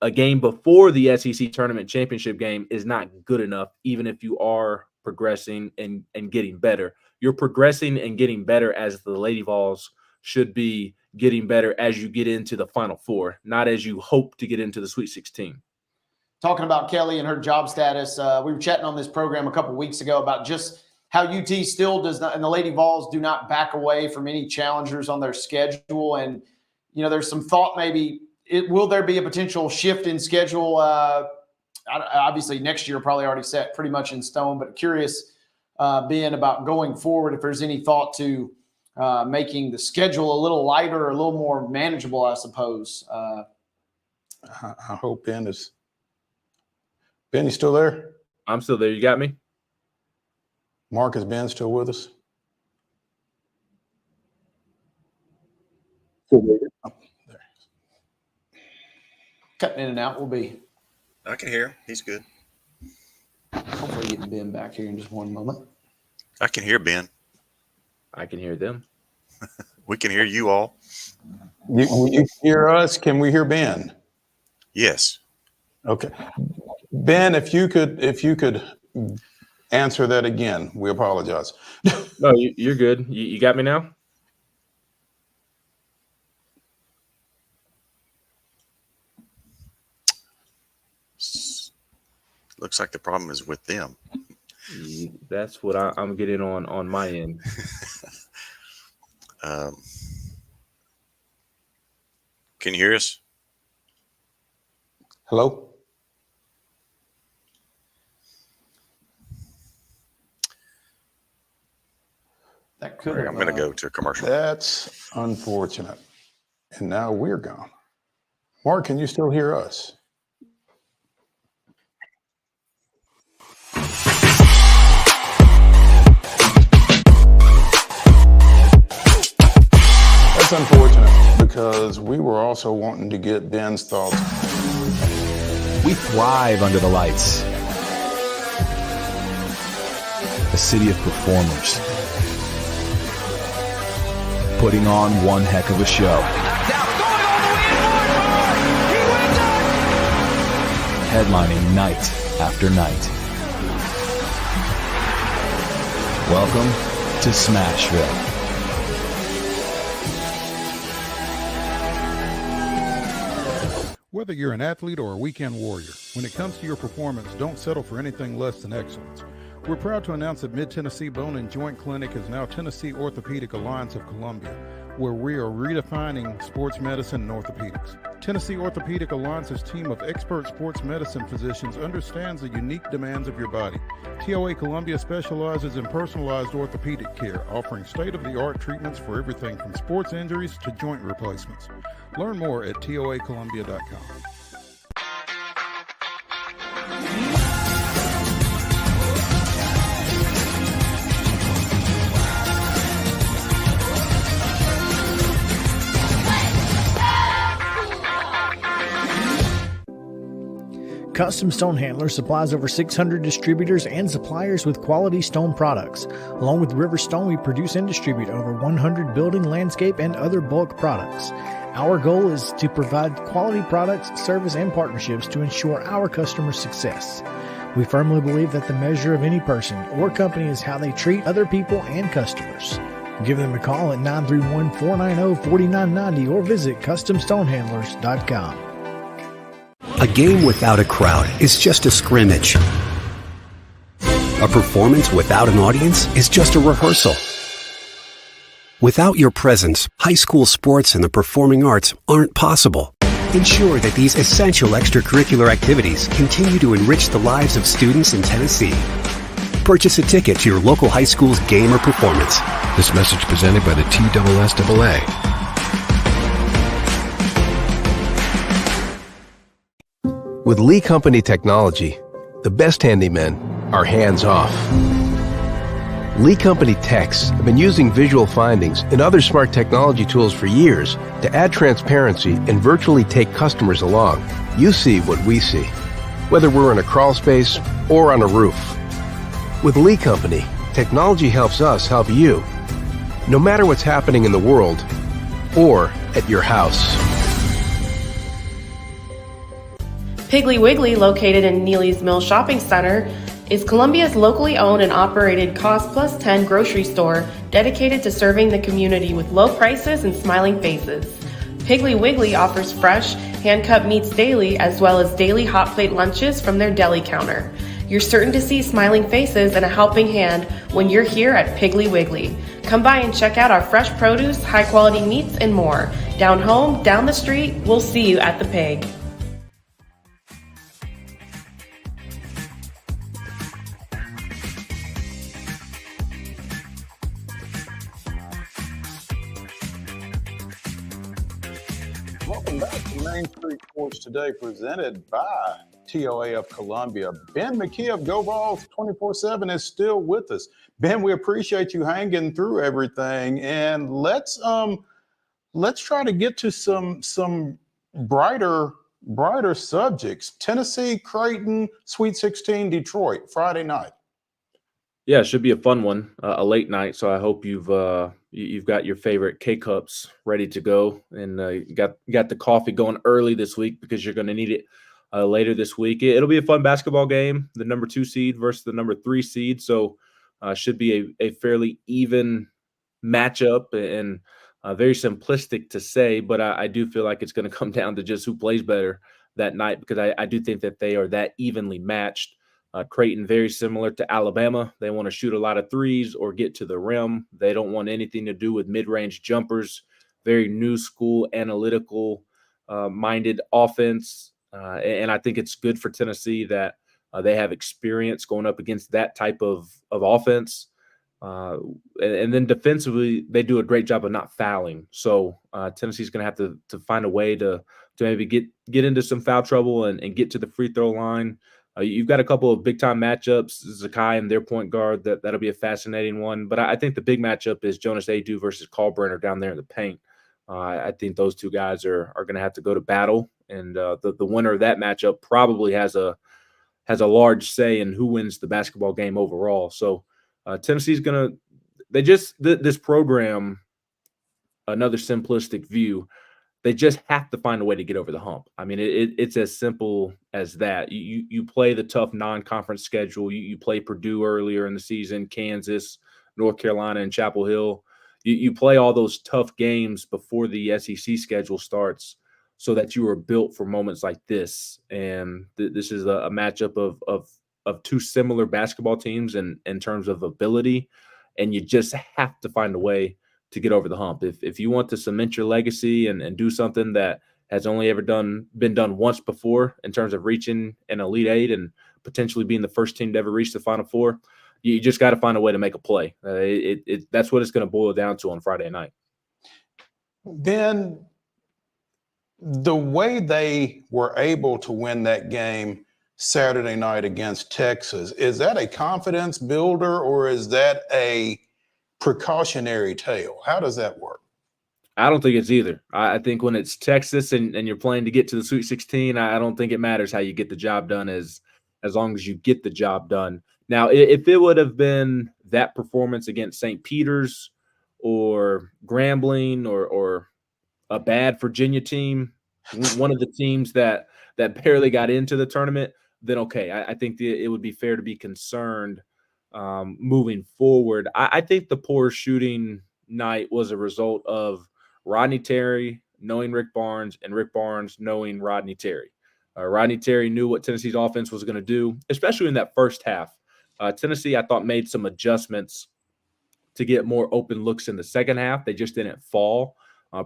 [SPEAKER 10] a game before the SEC tournament championship game is not good enough, even if you are progressing and getting better. You're progressing and getting better as the Lady Vols should be getting better as you get into the Final Four, not as you hope to get into the Sweet 16.
[SPEAKER 2] Talking about Kelly and her job status, we were chatting on this program a couple of weeks ago about just how UT still does not, and the Lady Vols do not back away from any challengers on their schedule. And, there's some thought maybe, will there be a potential shift in schedule? Obviously, next year probably already set pretty much in stone, but curious, Ben, about going forward, if there's any thought to making the schedule a little lighter or a little more manageable, I suppose.
[SPEAKER 1] I hope Ben, you still there?
[SPEAKER 10] I'm still there. You got me?
[SPEAKER 1] Mark, is Ben still with us?
[SPEAKER 2] Oh, there. Cutting in and out will be.
[SPEAKER 11] I can hear him. He's good.
[SPEAKER 2] Hopefully getting Ben back here in just one moment.
[SPEAKER 11] I can hear Ben.
[SPEAKER 10] I can hear them.
[SPEAKER 11] We can hear you all.
[SPEAKER 1] You hear us? Can we hear Ben?
[SPEAKER 11] Yes.
[SPEAKER 1] Okay. Ben, if you could answer that again, we apologize.
[SPEAKER 10] No, you're good. You got me now?
[SPEAKER 11] Looks like the problem is with them.
[SPEAKER 10] That's what I'm getting on my end.
[SPEAKER 11] Can you hear us?
[SPEAKER 1] Hello?
[SPEAKER 2] That could.
[SPEAKER 11] I'm going to go to a commercial.
[SPEAKER 1] That's unfortunate. And now we're gone. Mark, can you still hear us? That's unfortunate because we were also wanting to get Ben's thoughts.
[SPEAKER 9] We thrive under the lights. A city of performers. Putting on one heck of a show. Headlining night after night. Welcome to Smashville.
[SPEAKER 4] Whether you're an athlete or a weekend warrior, when it comes to your performance, don't settle for anything less than excellence. We're proud to announce that Mid-Tennessee Bone and Joint Clinic is now Tennessee Orthopedic Alliance of Columbia, where we are redefining sports medicine and orthopedics. Tennessee Orthopedic Alliance's team of expert sports medicine physicians understands the unique demands of your body. TOA Columbia specializes in personalized orthopedic care, offering state-of-the-art treatments for everything from sports injuries to joint replacements. Learn more at toacolumbia.com.
[SPEAKER 6] Custom Stone Handler supplies over 600 distributors and suppliers with quality stone products. Along with River Stone, we produce and distribute over 100 building, landscape, and other bulk products. Our goal is to provide quality products, service, and partnerships to ensure our customers' success. We firmly believe that the measure of any person or company is how they treat other people and customers. Give them a call at 931-490-4990 or visit CustomStonehandlers.com.
[SPEAKER 7] A game without a crowd is just a scrimmage. A performance without an audience is just a rehearsal. Without your presence, high school sports and the performing arts aren't possible. Ensure that these essential extracurricular activities continue to enrich the lives of students in Tennessee. Purchase a ticket to your local high school's game or performance.
[SPEAKER 5] This message presented by the TSSAA. With Lee Company technology, the best handymen are hands-off. Lee Company techs have been using visual findings and other smart technology tools for years to add transparency and virtually take customers along. You see what we see, whether we're in a crawl space or on a roof. With Lee Company, technology helps us help you, no matter what's happening in the world or at your house.
[SPEAKER 8] Piggly Wiggly, located in Neely's Mill Shopping Center, is Columbia's locally owned and operated Cost Plus 10 grocery store dedicated to serving the community with low prices and smiling faces. Piggly Wiggly offers fresh, hand-cut meats daily, as well as daily hot plate lunches from their deli counter. You're certain to see smiling faces and a helping hand when you're here at Piggly Wiggly. Come by and check out our fresh produce, high-quality meats, and more. Down home, down the street, we'll see you at the Pig.
[SPEAKER 1] Welcome back to Main Street Sports Today, presented by TOA of Columbia. Ben McKee of Go Balls 24/7 is still with us. Ben, we appreciate you hanging through everything, and let's try to get to some brighter subjects. Tennessee, Creighton, Sweet 16, Detroit, Friday night.
[SPEAKER 10] Yeah, it should be a fun one, a late night. So I hope you've got your favorite K-Cups ready to go, and you got the coffee going early this week because you're going to need it later this week. It'll be a fun basketball game, the number 2 seed versus the number 3 seed. So should be a fairly even matchup and very simplistic to say, but I do feel like it's going to come down to just who plays better that night because I do think that they are that evenly matched. Creighton, very similar to Alabama. They want to shoot a lot of threes or get to the rim. They don't want anything to do with mid-range jumpers. Very new school, analytical minded offense. And I think it's good for Tennessee that they have experience going up against that type of offense. And then defensively, they do a great job of not fouling. So Tennessee's going to have to find a way to maybe get into some foul trouble and get to the free throw line. You've got a couple of big-time matchups, Zakai and their point guard. That'll be a fascinating one. But I think the big matchup is Jonas Adu versus Kalbrenner down there in the paint. I think those two guys are going to have to go to battle. And the winner of that matchup probably has a large say in who wins the basketball game overall. So Tennessee's going to – this program, another simplistic view – they just have to find a way to get over the hump. I mean, it's as simple as that. You play the tough non-conference schedule. You play Purdue earlier in the season, Kansas, North Carolina, and Chapel Hill. You play all those tough games before the SEC schedule starts so that you are built for moments like this. And this is a matchup of two similar basketball teams in terms of ability, and you just have to find a way to get over the hump. If you want to cement your legacy and do something that has only ever been done once before in terms of reaching an Elite Eight and potentially being the first team to ever reach the Final Four. You just got to find a way to make a play. That's what it's going to boil down to on Friday night.
[SPEAKER 1] Then the way they were able to win that game Saturday night against Texas, is that a confidence builder or is that a precautionary tale? How does that work?
[SPEAKER 10] I don't think it's either. I think when it's Texas and you're playing to get to the Sweet 16, I don't think it matters how you get the job done as long as you get the job done. Now, if it would have been that performance against St. Peter's or Grambling or a bad Virginia team, one of the teams that barely got into the tournament, then okay, I think it would be fair to be concerned moving forward. I think the poor shooting night was a result of Rodney Terry knowing Rick Barnes and Rick Barnes knowing Rodney Terry. Rodney Terry knew what Tennessee's offense was going to do, especially in that first half. Tennessee, I thought, made some adjustments to get more open looks in the second half. They just didn't fall,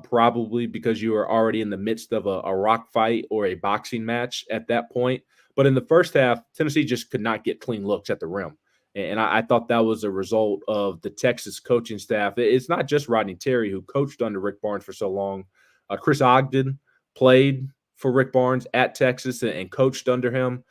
[SPEAKER 10] probably because you were already in the midst of a rock fight or a boxing match at that point. But in the first half, Tennessee just could not get clean looks at the rim. And I thought that was a result of the Texas coaching staff. It's not just Rodney Terry, who coached under Rick Barnes for so long. Chris Ogden played for Rick Barnes at Texas and coached under him.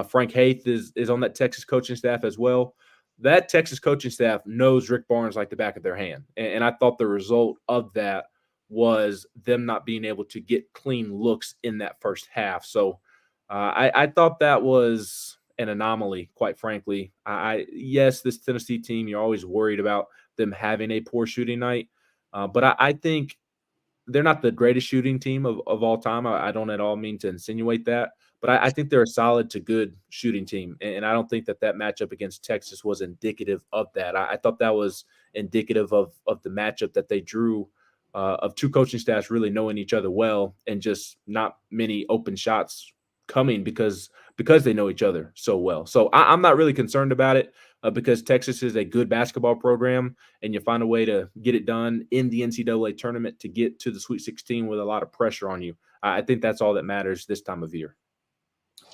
[SPEAKER 10] Frank Haith is on that Texas coaching staff as well. That Texas coaching staff knows Rick Barnes like the back of their hand. And I thought the result of that was them not being able to get clean looks in that first half. So I thought that was an anomaly, quite frankly. Yes, this Tennessee team, you're always worried about them having a poor shooting night. But I think they're not the greatest shooting team of all time. I don't at all mean to insinuate that. But I think they're a solid to good shooting team. And I don't think that matchup against Texas was indicative of that. I thought that was indicative of the matchup that they drew of two coaching staffs really knowing each other well and just not many open shots coming because they know each other so well. So I'm not really concerned about it because Texas is a good basketball program and you find a way to get it done in the NCAA tournament to get to the Sweet 16 with a lot of pressure on you. I think that's all that matters this time of year.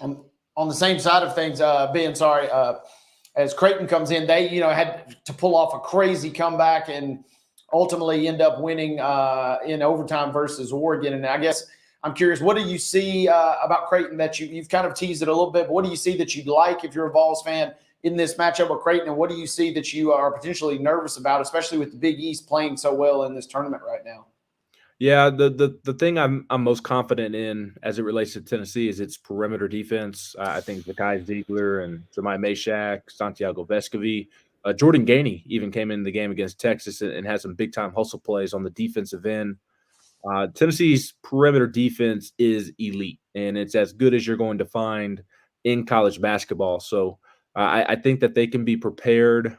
[SPEAKER 2] On the same side of things, as Creighton comes in, they had to pull off a crazy comeback and ultimately end up winning in overtime versus Oregon. And I guess I'm curious, what do you see about Creighton that you've kind of teased it a little bit, but what do you see that you'd like if you're a Vols fan in this matchup with Creighton? And what do you see that you are potentially nervous about, especially with the Big East playing so well in this tournament right now?
[SPEAKER 10] Yeah, the thing I'm most confident in as it relates to Tennessee is its perimeter defense. I think Zakai Ziegler and Jemai Meshack, Santiago Vescovi, Jordan Gainey even came in the game against Texas and had some big-time hustle plays on the defensive end. Tennessee's perimeter defense is elite, and it's as good as you're going to find in college basketball. So I think that they can be prepared.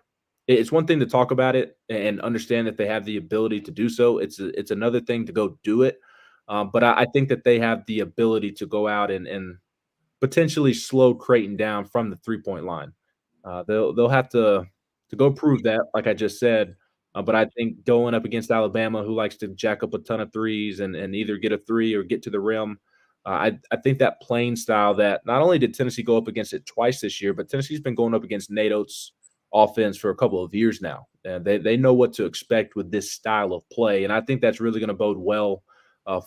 [SPEAKER 10] It's one thing to talk about it and understand that they have the ability to do so. It's another thing to go do it. But I think that they have the ability to go out and potentially slow Creighton down from the three-point line. They'll have to go prove that, like I just said. But I think going up against Alabama, who likes to jack up a ton of threes and either get a three or get to the rim, I think that playing style that not only did Tennessee go up against it twice this year, but Tennessee's been going up against Nate Oates' offense for a couple of years now. They know what to expect with this style of play, and I think that's really going to bode well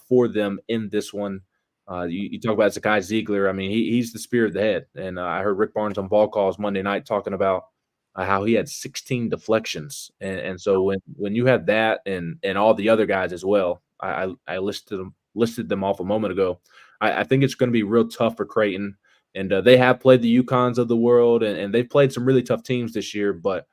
[SPEAKER 10] for them in this one. You talk about Zakai Ziegler. I mean, he's the spear of the head, and I heard Rick Barnes on Ball Calls Monday night talking about how he had 16 deflections, and so when you have that and all the other guys as well, I listed them off a moment ago. I think it's going to be real tough for Creighton. And they have played the UConns of the world, and they've played some really tough teams this year. But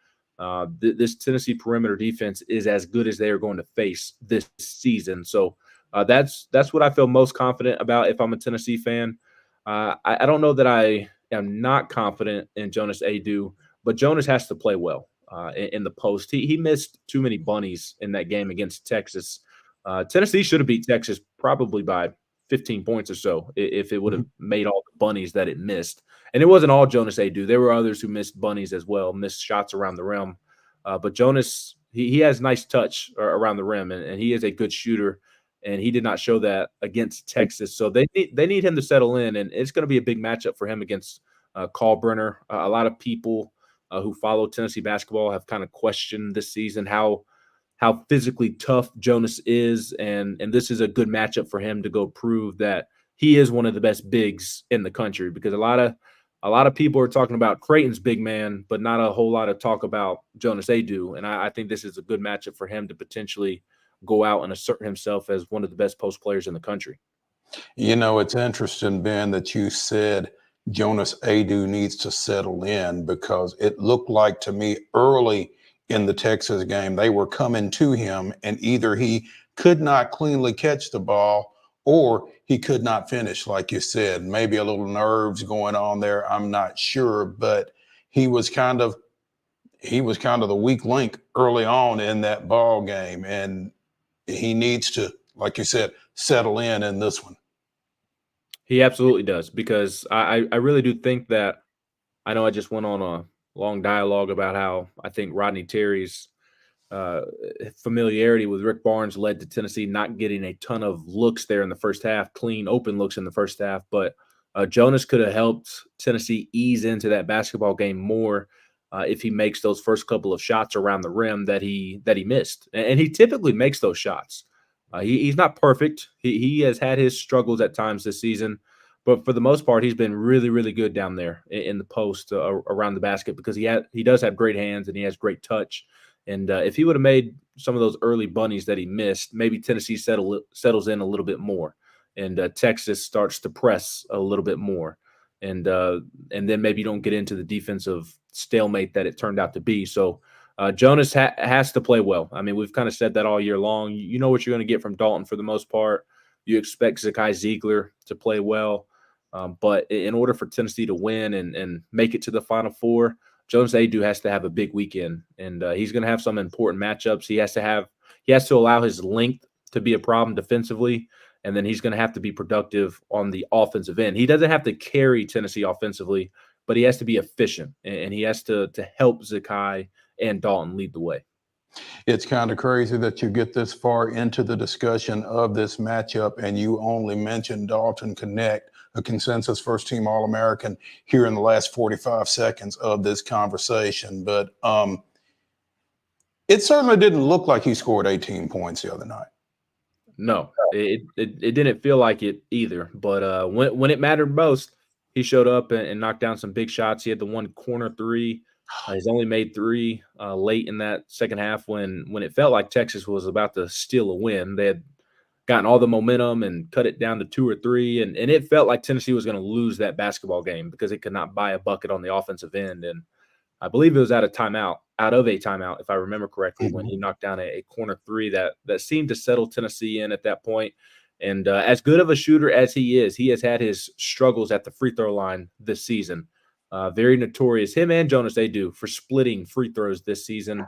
[SPEAKER 10] this Tennessee perimeter defense is as good as they are going to face this season. So that's what I feel most confident about if I'm a Tennessee fan. I don't know that I am not confident in Jonas Adu, but Jonas has to play well in the post. He missed too many bunnies in that game against Texas. Tennessee should have beat Texas probably by 15 points or so if it would have made all the bunnies that it missed. And it wasn't all Jonas Adu. There were others who missed bunnies as well, missed shots around the rim. But Jonas, he has nice touch around the rim, and he is a good shooter. and he did not show that against Texas. So they need him to settle in, and it's going to be a big matchup for him against Kalbrenner. A lot of people who follow Tennessee basketball have kind of questioned this season how physically tough Jonas is, and this is a good matchup for him to go prove that he is one of the best bigs in the country, because a lot of people are talking about Creighton's big man, but not a whole lot of talk about Jonas Adu. And I think this is a good matchup for him to potentially go out and assert himself as one of the best post players in the country.
[SPEAKER 1] You know, it's interesting, Ben, that you said Jonas Adu needs to settle in, because it looked like to me early in the Texas game, they were coming to him, and either he could not cleanly catch the ball or he could not finish, like you said. Maybe a little nerves going on there, I'm not sure, but he was kind of the weak link early on in that ball game, and he needs to, like you said, settle in this one.
[SPEAKER 10] He absolutely does, because I really do think that, I know I just went on a long dialogue about how I think Rodney Terry's familiarity with Rick Barnes led to Tennessee not getting a ton of looks there in the first half, clean open looks in the first half. But Jonas could have helped Tennessee ease into that basketball game more if he makes those first couple of shots around the rim that he missed. And he typically makes those shots. He's not perfect. He has had his struggles at times this season, but for the most part, he's been really, really good down there in the post around the basket, because he does have great hands and he has great touch. And if he would have made some of those early bunnies that he missed, maybe Tennessee settles in a little bit more, and Texas starts to press a little bit more, and then maybe you don't get into the defensive stalemate that it turned out to be. So Jonas has to play well. I mean, we've kind of said that all year long. You know what you're going to get from Dalton for the most part. You expect Zakai Ziegler to play well, but in order for Tennessee to win and make it to the Final Four, Jonas Adu has to have a big weekend, and he's going to have some important matchups. He has to allow his length to be a problem defensively, and then he's going to have to be productive on the offensive end. He doesn't have to carry Tennessee offensively, but he has to be efficient, and he has to help Zakai and Dalton lead the way.
[SPEAKER 1] It's kind of crazy that you get this far into the discussion of this matchup and you only mentioned Dalton Connect, a consensus first-team All-American, here in the last 45 seconds of this conversation. But it certainly didn't look like he scored 18 points the other night.
[SPEAKER 10] No, it didn't feel like it either. But when it mattered most, he showed up and knocked down some big shots. He had the one corner three. He's only made three late in that second half when it felt like Texas was about to steal a win. They had gotten all the momentum and cut it down to 2 or 3, and it felt like Tennessee was going to lose that basketball game because it could not buy a bucket on the offensive end. And I believe it was out of a timeout, if I remember correctly, when he knocked down a corner three that seemed to settle Tennessee in at that point. And as good of a shooter as he is, he has had his struggles at the free throw line this season. Very notorious, him and Jonas Adu, for splitting free throws this season.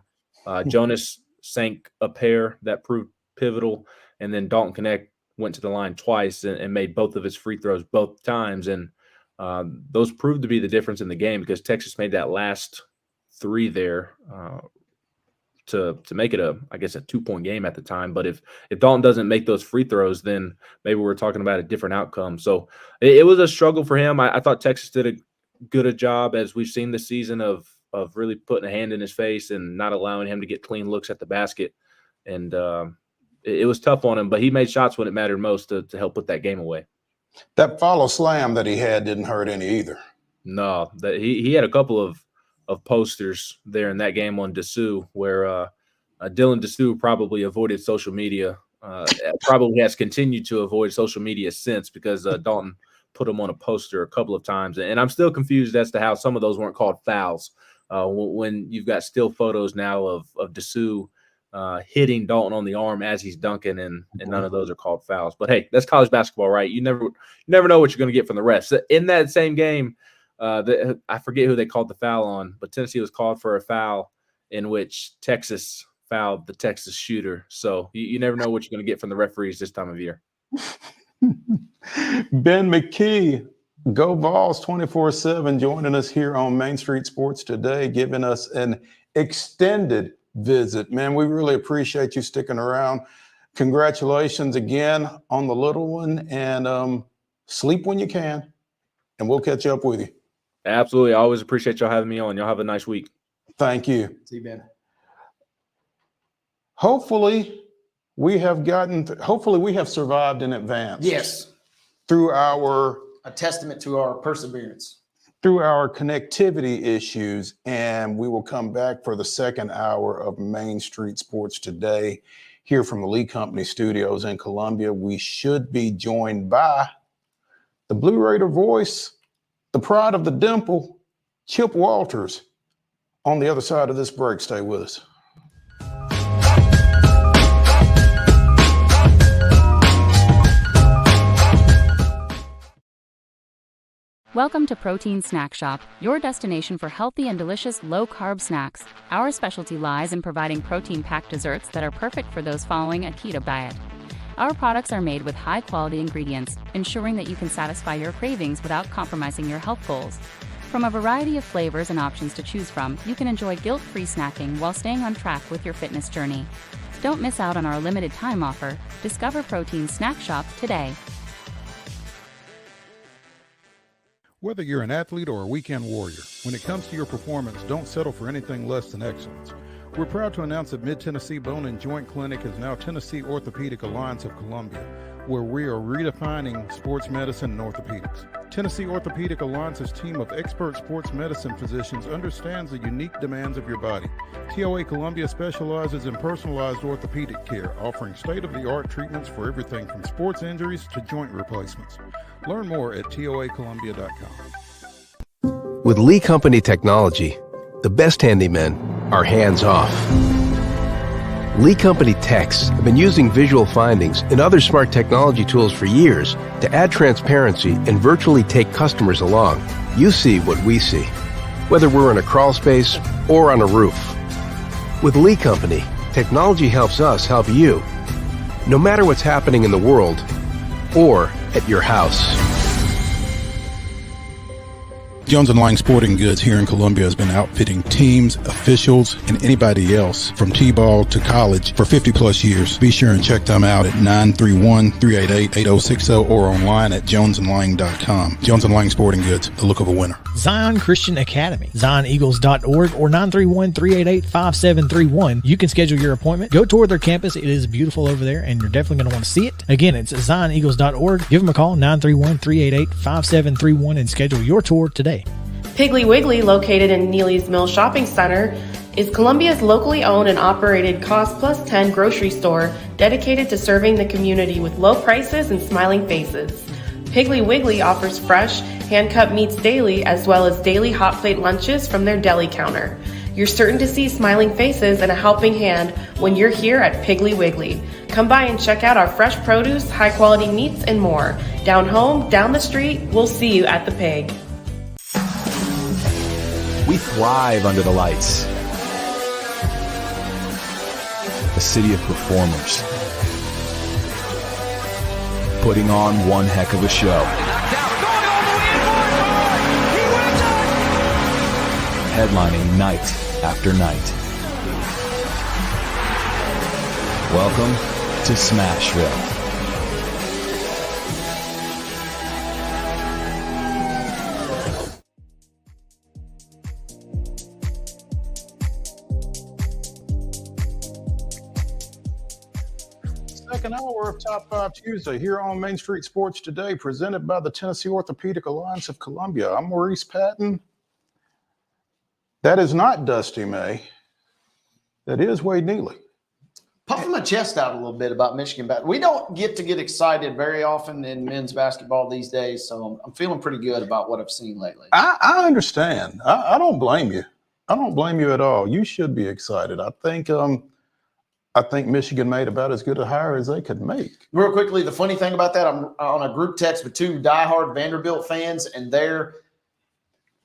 [SPEAKER 10] Jonas sank a pair that proved pivotal, and then Dalton Connect went to the line twice and made both of his free throws both times. And those proved to be the difference in the game, because Texas made that last three there to make it a 2-point game at the time. But if Dalton doesn't make those free throws, then maybe we're talking about a different outcome. So it was a struggle for him. I thought Texas did a good a job, as we've seen this season, of really putting a hand in his face and not allowing him to get clean looks at the basket. And it was tough on him, but he made shots when it mattered most to help put that game away.
[SPEAKER 1] That follow slam that he had didn't hurt any either.
[SPEAKER 10] No, that he had a couple of posters there in that game on Dessou, where Dylan Dessou probably avoided social media. Probably has continued to avoid social media since, because Dalton put him on a poster a couple of times. And I'm still confused as to how some of those weren't called fouls when you've got still photos now of Dessou hitting Dalton on the arm as he's dunking, and none of those are called fouls. But hey, that's college basketball, right? You never know what you're going to get from the refs. In that same game, I forget who they called the foul on, but Tennessee was called for a foul in which Texas fouled the Texas shooter. So you never know what you're going to get from the referees this time of year.
[SPEAKER 1] Ben McKee, Go Vols 24/7, joining us here on Main Street Sports today, giving us an extended visit. Man, we really appreciate you sticking around. Congratulations again on the little one, and sleep when you can, and we'll catch up with you.
[SPEAKER 10] Absolutely. I always appreciate y'all having me on. Y'all have a nice week.
[SPEAKER 1] Thank you.
[SPEAKER 2] See you, Ben.
[SPEAKER 1] Hopefully we have survived in advance.
[SPEAKER 2] Yes.
[SPEAKER 1] Through a
[SPEAKER 2] testament to our perseverance.
[SPEAKER 1] Through our connectivity issues, and we will come back for the second hour of Main Street Sports Today here from the Lee Company Studios in Columbia. We should be joined by the Blue Raider voice, the pride of the dimple, Chip Walters, on the other side of this break. Stay with us.
[SPEAKER 12] Welcome to Protein Snack Shop, your destination for healthy and delicious low-carb snacks. Our specialty lies in providing protein-packed desserts that are perfect for those following a keto diet. Our products are made with high-quality ingredients, ensuring that you can satisfy your cravings without compromising your health goals. From a variety of flavors and options to choose from, you can enjoy guilt-free snacking while staying on track with your fitness journey. Don't miss out on our limited time offer. Discover Protein Snack Shop today.
[SPEAKER 4] Whether you're an athlete or a weekend warrior, when it comes to your performance, don't settle for anything less than excellence. We're proud to announce that Mid-Tennessee Bone and Joint Clinic is now Tennessee Orthopedic Alliance of Columbia, where we are redefining sports medicine and orthopedics. Tennessee Orthopedic Alliance's team of expert sports medicine physicians understands the unique demands of your body. TOA Columbia specializes in personalized orthopedic care, offering state-of-the-art treatments for everything from sports injuries to joint replacements. Learn more at toacolumbia.com.
[SPEAKER 5] With Lee Company technology, the best handymen are hands-off. Lee Company techs have been using visual findings and other smart technology tools for years to add transparency and virtually take customers along. You see what we see, whether we're in a crawl space or on a roof. With Lee Company, technology helps us help you, no matter what's happening in the world or at your house.
[SPEAKER 4] Jones & Lang Sporting Goods here in Columbia has been outfitting teams, officials, and anybody else from T-ball to college for 50 plus years. Be sure and check them out at 931-388-8060 or online at jonesandlang.com. Jones & Lang Sporting Goods, the look of a winner.
[SPEAKER 6] Zion Christian Academy, zioneagles.org or 931-388-5731. You can schedule your appointment. Go tour their campus. It is beautiful over there, and you're definitely going to want to see it. Again, it's zioneagles.org. Give them a call, 931-388-5731, and schedule your tour today.
[SPEAKER 8] Piggly Wiggly, located in Neely's Mill Shopping Center, is Columbia's locally owned and operated Cost Plus 10 grocery store dedicated to serving the community with low prices and smiling faces. Piggly Wiggly offers fresh, hand-cut meats daily, as well as daily hot plate lunches from their deli counter. You're certain to see smiling faces and a helping hand when you're here at Piggly Wiggly. Come by and check out our fresh produce, high-quality meats, and more. Down home, down the street, we'll see you at the Pig.
[SPEAKER 9] We thrive under the lights. A city of performers. Putting on one heck of a show. Headlining night after night. Welcome to Smashville.
[SPEAKER 1] Second hour of Top 5 Tuesday here on Main Street Sports Today, presented by the Tennessee Orthopedic Alliance of Columbia. I'm Maurice Patton. That is not Dusty May. That is Wade Neely.
[SPEAKER 2] Puffing my chest out a little bit about Michigan basketball. We don't get to get excited very often in men's basketball these days, so I'm feeling pretty good about what I've seen lately.
[SPEAKER 1] I understand. I don't blame you. I don't blame you at all. You should be excited. I think Michigan made about as good a hire as they could make.
[SPEAKER 2] Real quickly, the funny thing about that, I'm on a group text with two diehard Vanderbilt fans, and they're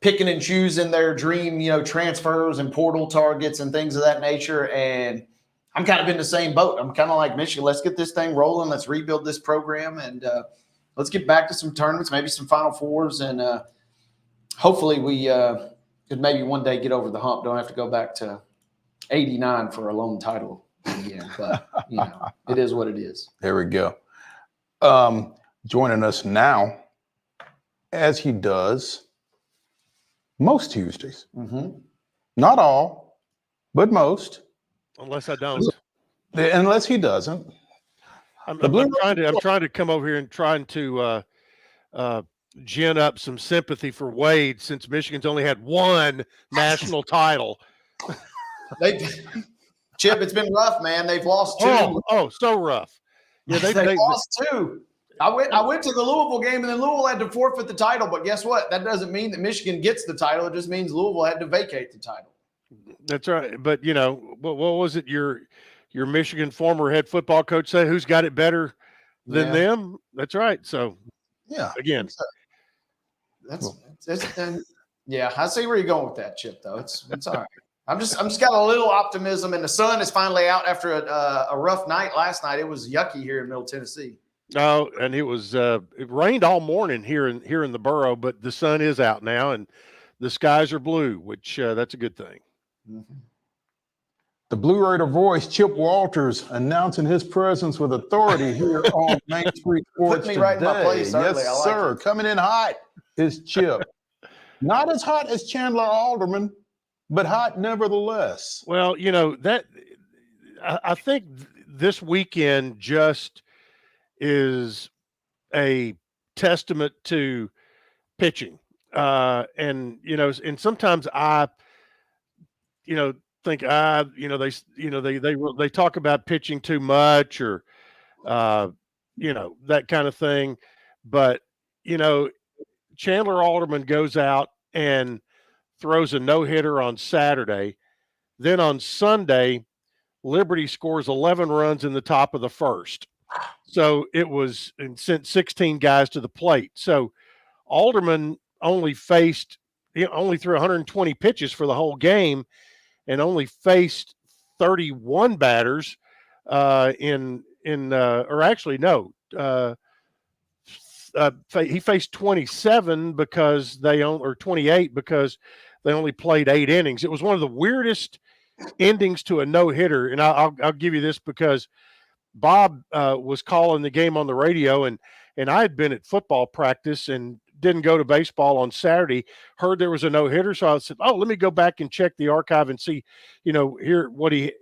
[SPEAKER 2] picking and choosing their dream, transfers and portal targets and things of that nature. And I'm kind of in the same boat. I'm kind of like Michigan. Let's get this thing rolling. Let's rebuild this program, and let's get back to some tournaments, maybe some Final Fours, and hopefully we could maybe one day get over the hump. Don't have to go back to '89 for a lone title. again, but it is what it is.
[SPEAKER 1] There we go. Joining us now, as he does most Tuesdays.
[SPEAKER 2] Mm-hmm.
[SPEAKER 1] Not all, but most.
[SPEAKER 13] Unless I don't.
[SPEAKER 1] Unless he doesn't.
[SPEAKER 13] I'm trying to come over here and trying to gin up some sympathy for Wade since Michigan's only had one national title.
[SPEAKER 2] Chip, it's been rough, man. They've lost two.
[SPEAKER 13] Oh, so rough. Yeah,
[SPEAKER 2] they lost two. I went to the Louisville game, and then Louisville had to forfeit the title. But guess what? That doesn't mean that Michigan gets the title. It just means Louisville had to vacate the title.
[SPEAKER 13] That's right. But what was it? Your Michigan former head football coach said, "Who's got it better than them?" That's right. So again,
[SPEAKER 2] yeah. I see where you're going with that, Chip. Though it's all right. I'm just got a little optimism, and the sun is finally out after a rough night last night. It was yucky here in Middle Tennessee.
[SPEAKER 13] Oh, and it was it rained all morning here in the borough, but the sun is out now, and the skies are blue, which that's a good thing.
[SPEAKER 2] Mm-hmm.
[SPEAKER 1] The Blue Raider voice, Chip Walters, announcing his presence with authority here on Main Street Sports
[SPEAKER 2] Put me
[SPEAKER 1] today.
[SPEAKER 2] right in my place early.
[SPEAKER 1] Yes, sir. Coming in hot is Chip. Not as hot as Chandler Alderman, but hot nevertheless.
[SPEAKER 13] Well, that I think this weekend just is a testament to pitching. And sometimes I think they talk about pitching too much or that kind of thing. But Chandler Alderman goes out and throws a no-hitter on Saturday. Then on Sunday, Liberty scores 11 runs in the top of the first. So it was and sent 16 guys to the plate. So Alderman only threw 120 pitches for the whole game and only faced 31 batters he faced 27 because 28 because they only played 8 innings. It was one of the weirdest endings to a no-hitter. And I'll give you this because Bob was calling the game on the radio, and I had been at football practice and didn't go to baseball on Saturday, heard there was a no-hitter. So I said, let me go back and check the archive and see, hear what he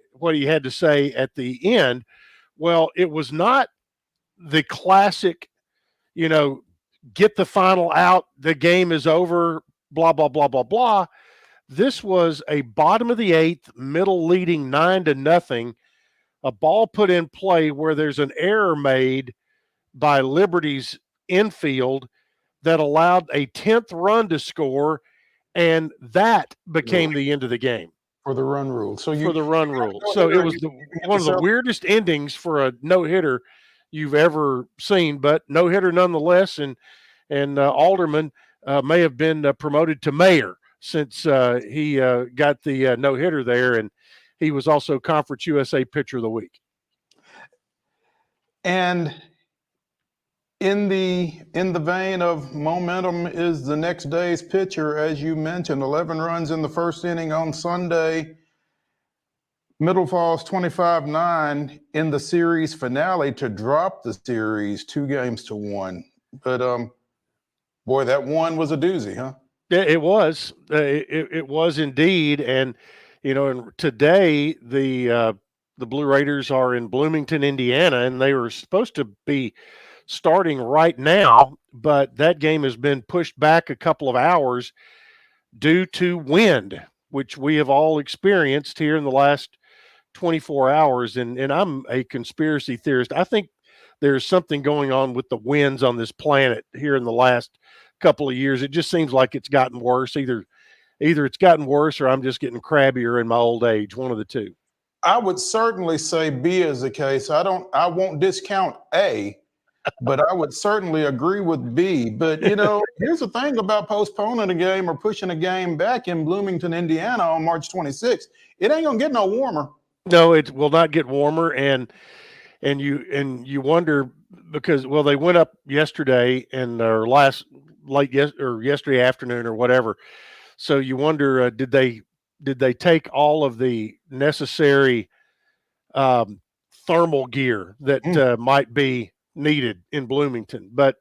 [SPEAKER 13] had to say at the end. Well, it was not the classic, get the final out, the game is over, blah, blah, blah, blah, blah. This was a bottom of the 8th, middle leading 9-0, a ball put in play where there's an error made by Liberty's infield that allowed a 10th run to score, and that became the end of the game.
[SPEAKER 1] For the run rule. So it
[SPEAKER 13] was one of the weirdest endings for a no-hitter you've ever seen, but no-hitter nonetheless, and Alderman may have been promoted to mayor since he got the no-hitter there, and he was also Conference USA Pitcher of the Week.
[SPEAKER 1] And in the vein of momentum is the next day's pitcher, as you mentioned, 11 runs in the first inning on Sunday. Middle Falls 25-9 in the series finale to drop the series 2-1. But boy, that one was a doozy, huh?
[SPEAKER 13] Yeah, it was. It was indeed. And and today the Blue Raiders are in Bloomington, Indiana, and they were supposed to be starting right now, but that game has been pushed back a couple of hours due to wind, which we have all experienced here in the last 24 hours. And I'm a conspiracy theorist. I think there's something going on with the winds on this planet here in the last couple of years. It just seems like it's gotten worse. Either it's gotten worse or I'm just getting crabbier in my old age, one of the two.
[SPEAKER 1] I would certainly say B is the case. I won't discount A, but I would certainly agree with B. But, here's the thing about postponing a game or pushing a game back in Bloomington, Indiana on March 26th. It ain't going to get no warmer.
[SPEAKER 13] No, it will not get warmer. And you wonder because, they went up yesterday or yesterday afternoon or whatever. So you wonder, did they take all of the necessary thermal gear that might be needed in Bloomington. But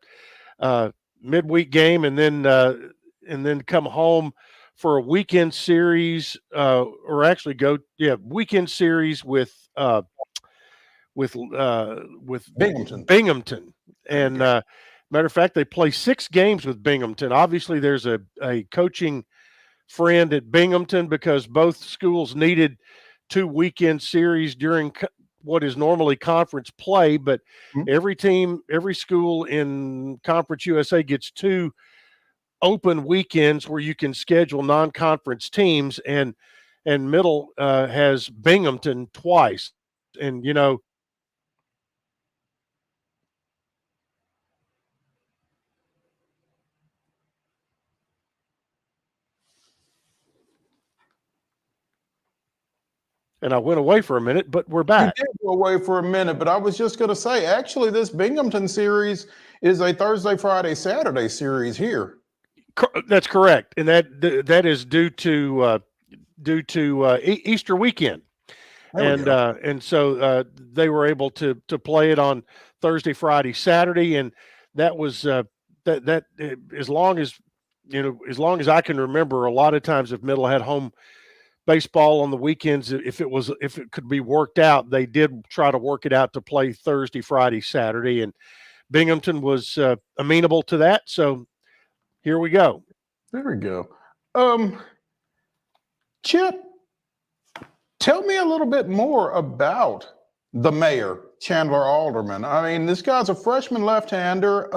[SPEAKER 13] midweek game, and then come home for a weekend series, weekend series with Binghamton. And matter of fact, they play 6 games with Binghamton. Obviously, there's a coaching friend at Binghamton because both schools needed 2 weekend series during what is normally conference play. But every school in Conference USA gets 2 open weekends where you can schedule non-conference teams, and Middle has Binghamton twice. And and I went away for a minute, but we're back.
[SPEAKER 1] You did go away for a minute, but I was just going to say, actually, this Binghamton series is a Thursday, Friday, Saturday series here.
[SPEAKER 13] That's correct, and that is due to Easter weekend, and so they were able to play it on Thursday, Friday, Saturday, and that was that as long as I can remember, a lot of times if Middle had home baseball on the weekends, if it could be worked out, they did try to work it out to play Thursday, Friday, Saturday, and Binghamton was amenable to that. So here we go.
[SPEAKER 1] There we go. Chip, tell me a little bit more about the mayor, Chandler Alderman. I mean, this guy's a freshman left-hander,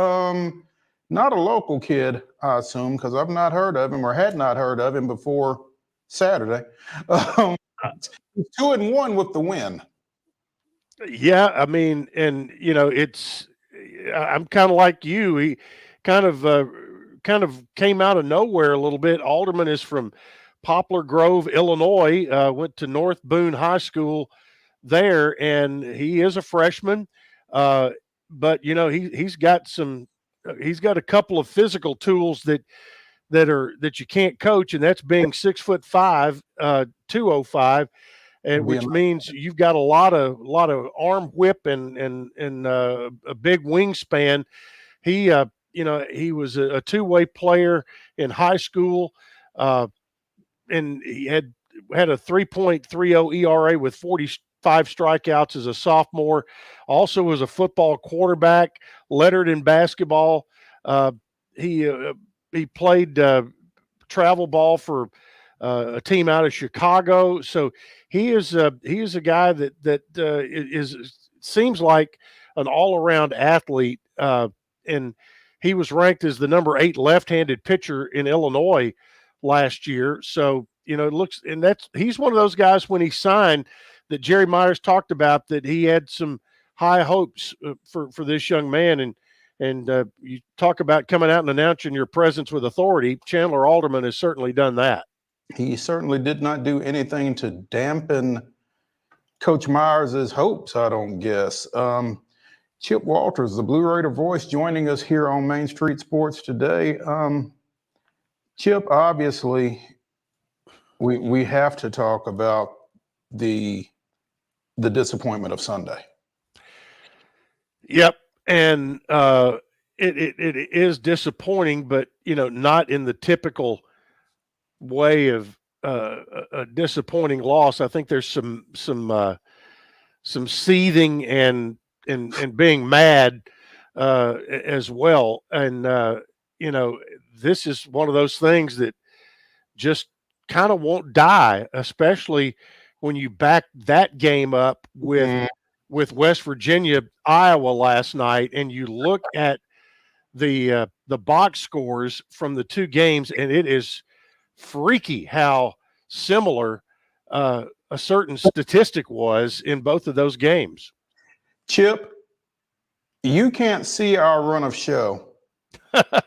[SPEAKER 1] not a local kid, I assume, because I've not heard of him or had not heard of him before Saturday. 2-1 with the win.
[SPEAKER 13] Yeah, I mean, and I'm kind of like you. He kind of came out of nowhere a little bit. Alderman is from Poplar Grove, Illinois. Went to North Boone High School there, and he is a freshman. But he's got a couple of physical tools that you can't coach, and that's being 6'5", 205, and which means you've got a lot of arm whip and a big wingspan. He was a two-way player in high school, and he had a 3.30 ERA with 45 strikeouts as a sophomore. Also was a football quarterback, lettered in basketball. He played travel ball for a team out of Chicago. So he is a guy that seems like an all-around athlete, and he was ranked as the number 8 left-handed pitcher in Illinois last year. So he's one of those guys when he signed that Jerry Myers talked about, that he had some high hopes for this young man. And you talk about coming out and announcing your presence with authority. Chandler Alderman has certainly done that.
[SPEAKER 1] He certainly did not do anything to dampen Coach Myers' hopes, I don't guess. Chip Walters, the Blue Raider voice, joining us here on Main Street Sports today. Chip, obviously, we have to talk about the disappointment of Sunday.
[SPEAKER 13] Yep. And it is disappointing, but not in the typical way of a disappointing loss. I think there's some seething and being mad as well. And this is one of those things that just kind of won't die, especially when you back that game up with West Virginia, Iowa last night, and you look at the box scores from the 2 games, and it is freaky how similar a certain statistic was in both of those games.
[SPEAKER 1] Chip, you can't see our run of show, but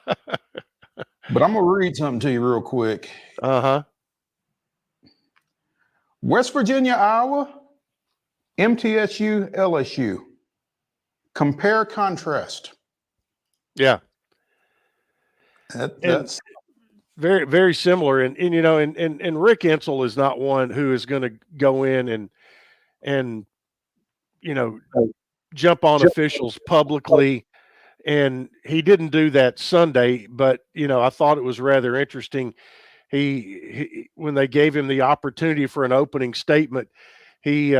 [SPEAKER 1] I'm gonna read something to you real quick. West Virginia, Iowa, MTSU, LSU. Compare, contrast.
[SPEAKER 13] Yeah.
[SPEAKER 1] That's
[SPEAKER 13] very, very similar. And Rick Insel is not one who is going to go in and jump on officials publicly. And he didn't do that Sunday, but I thought it was rather interesting. He when they gave him the opportunity for an opening statement, he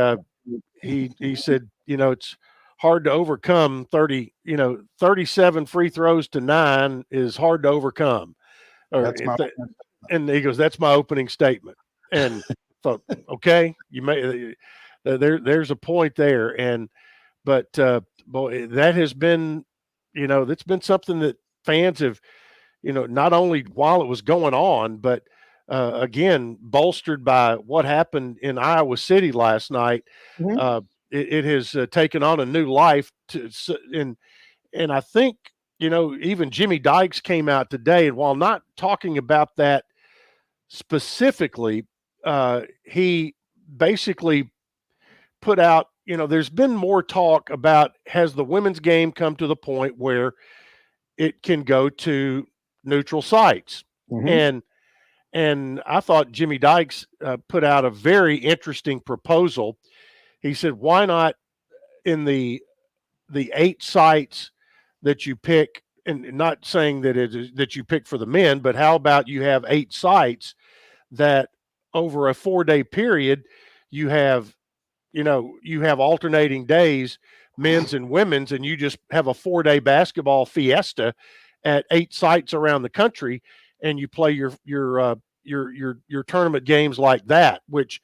[SPEAKER 13] said, it's hard to overcome 37 free throws to 9 is hard to overcome. And he goes, that's my opening statement. And thought, okay, you may there's a point there. But boy, that has been, that's been something that fans have, not only while it was going on, but again, bolstered by what happened in Iowa City last night. It has taken on a new life. And I think, even Jimmy Dykes came out today, and while not talking about that specifically, he basically put out, there's been more talk about, has the women's game come to the point where it can go to neutral sites? And I thought Jimmy Dykes put out a very interesting proposal. He said, why not in the 8 sites that you pick, and not saying that it is that you pick for the men, but how about you have 8 sites that over a 4-day period, you have alternating days, men's and women's, and you just have a 4-day basketball fiesta at 8 sites around the country, and you play your tournament games like that, which,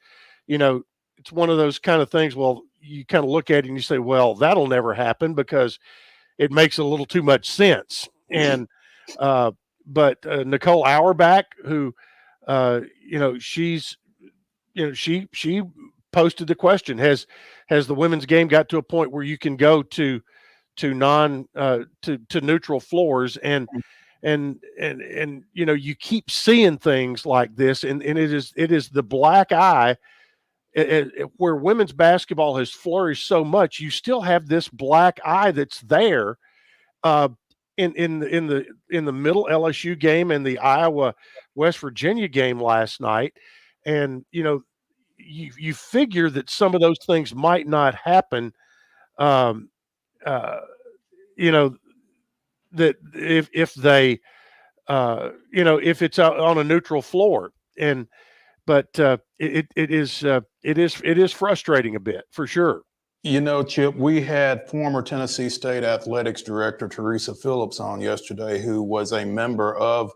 [SPEAKER 13] it's one of those kind of things. Well, you kind of look at it and you say, well, that'll never happen because it makes a little too much sense. And but Nicole Auerbach, who she's she posted the question, has the women's game got to a point where you can go to neutral floors? And you keep seeing things like this, and it is the black eye. Where women's basketball has flourished so much, you still have this black eye that's there in the middle LSU game and the Iowa West Virginia game last night. And you figure that some of those things might not happen. That if they if it's out on a neutral floor. But it is frustrating a bit, for sure.
[SPEAKER 1] Chip, we had former Tennessee State Athletics Director Teresa Phillips on yesterday, who was a member of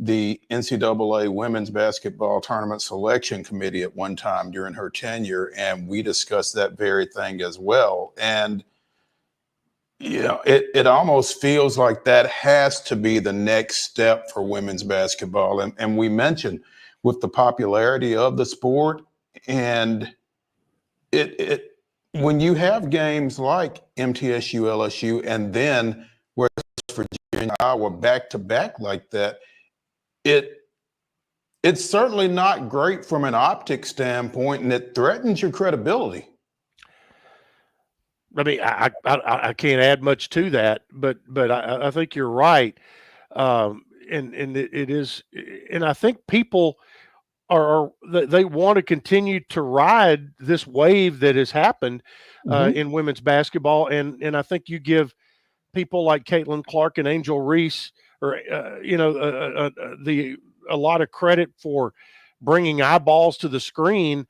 [SPEAKER 1] the NCAA Women's Basketball Tournament Selection Committee at one time during her tenure, and we discussed that very thing as well. And it almost feels like that has to be the next step for women's basketball. And we mentioned with the popularity of the sport, and when you have games like MTSU, LSU, and then West Virginia, Iowa back to back like that, it's certainly not great from an optic standpoint, and it threatens your credibility.
[SPEAKER 13] I mean, I can't add much to that, but I think you're right, and it is, and I think people they want to continue to ride this wave that has happened in women's basketball, and I think you give people like Caitlin Clark and Angel Reese, or a lot of credit for bringing eyeballs to the screen.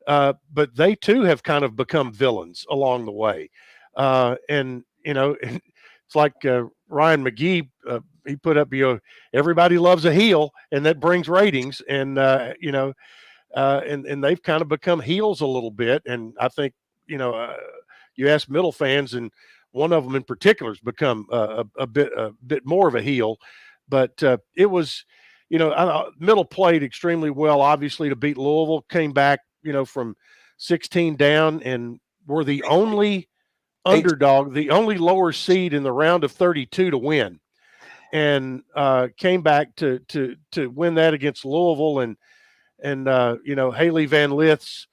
[SPEAKER 13] But they too have kind of become villains along the way. And it's like Ryan McGee, he put up, everybody loves a heel, and that brings ratings. And, and they've kind of become heels a little bit. And I think, you ask Middle fans, and one of them in particular has become a bit more of a heel. But it was, Middle played extremely well, obviously, to beat Louisville, came back, from 16 down, and were the only underdog, the only lower seed in the round of 32 to win, and came back to win that against Louisville. And Haley Van Lith's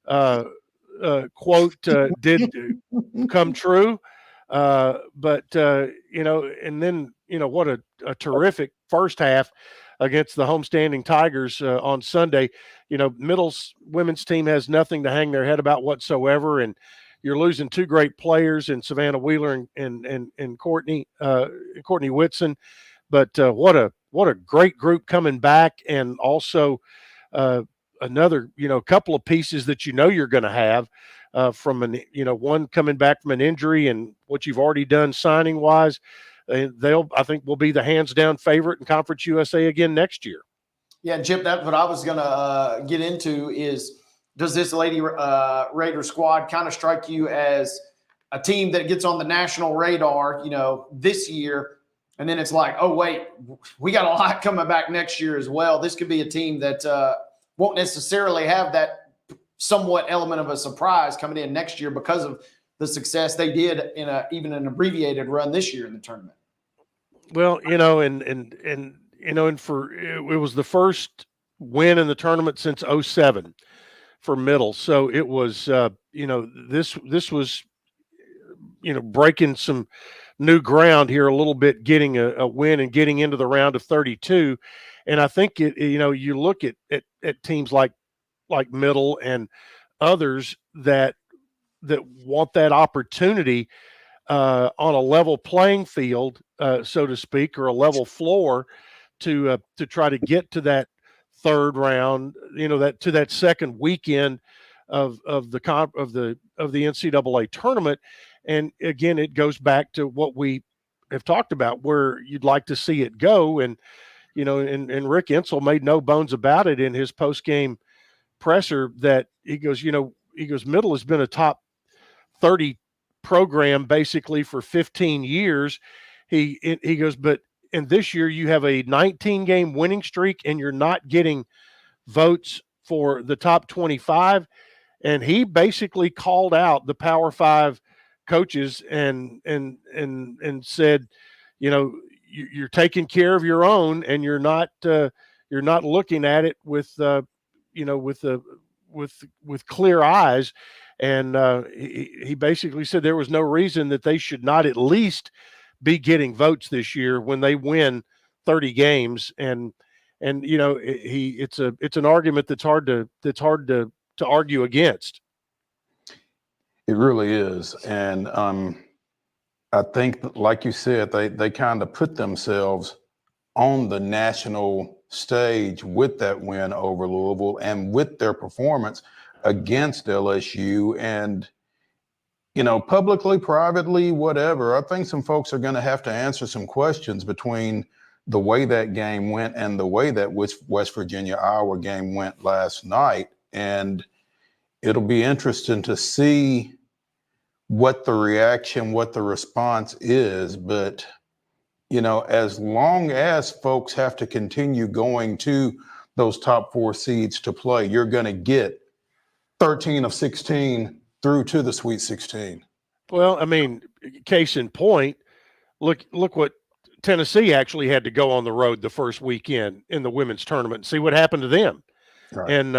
[SPEAKER 13] quote did come true. But and then, what a terrific first half against the homestanding Tigers on Sunday. Middle's women's team has nothing to hang their head about whatsoever. And, you're losing two great players in Savannah Wheeler and Courtney Whitson. But what a great group coming back, and also another couple of pieces that you're going to have from one coming back from an injury, and what you've already done signing wise. I think will be the hands down favorite in Conference USA again next year.
[SPEAKER 2] Yeah, and Chip, that's what I was going to get into is, does this Lady Raider squad kind of strike you as a team that gets on the national radar, this year, and then it's like, oh, wait, we got a lot coming back next year as well. This could be a team that won't necessarily have that somewhat element of a surprise coming in next year because of the success they did in even an abbreviated run this year in the tournament.
[SPEAKER 13] Well, it was the first win in the tournament since 2007 for Middle. So it was, this was, breaking some new ground here a little bit, getting a win and getting into the round of 32. And I think you look at teams like Middle and others that want that opportunity on a level playing field, so to speak, or a level floor to try to get to that third round, to that second weekend of the NCAA tournament. And again, it goes back to what we have talked about, where you'd like to see it go. And and Rick Insell made no bones about it in his post game presser that he goes, Middle has been a top 30 program basically for 15 years. He goes, but in this year you have a 19-game winning streak and you're not getting votes for the top 25. And he basically called out the Power 5 coaches and said, you're taking care of your own, and you're not looking at it with clear eyes. And he basically said there was no reason that they should not at least be getting votes this year when they win 30 games. And it's an argument that's hard to argue against.
[SPEAKER 1] It really is. And I think, like you said, they kind of put themselves on the national stage with that win over Louisville and with their performance against LSU. And, publicly, privately, whatever, I think some folks are going to have to answer some questions between the way that game went and the way that West Virginia-Iowa game went last night. And it'll be interesting to see what the reaction, what the response is. But, as long as folks have to continue going to those top 4 seeds to play, you're going to get 13 of 16 through to the Sweet 16.
[SPEAKER 13] Well, I mean, case in point, look what Tennessee actually had to go on the road the first weekend in the women's tournament and see what happened to them. Right. And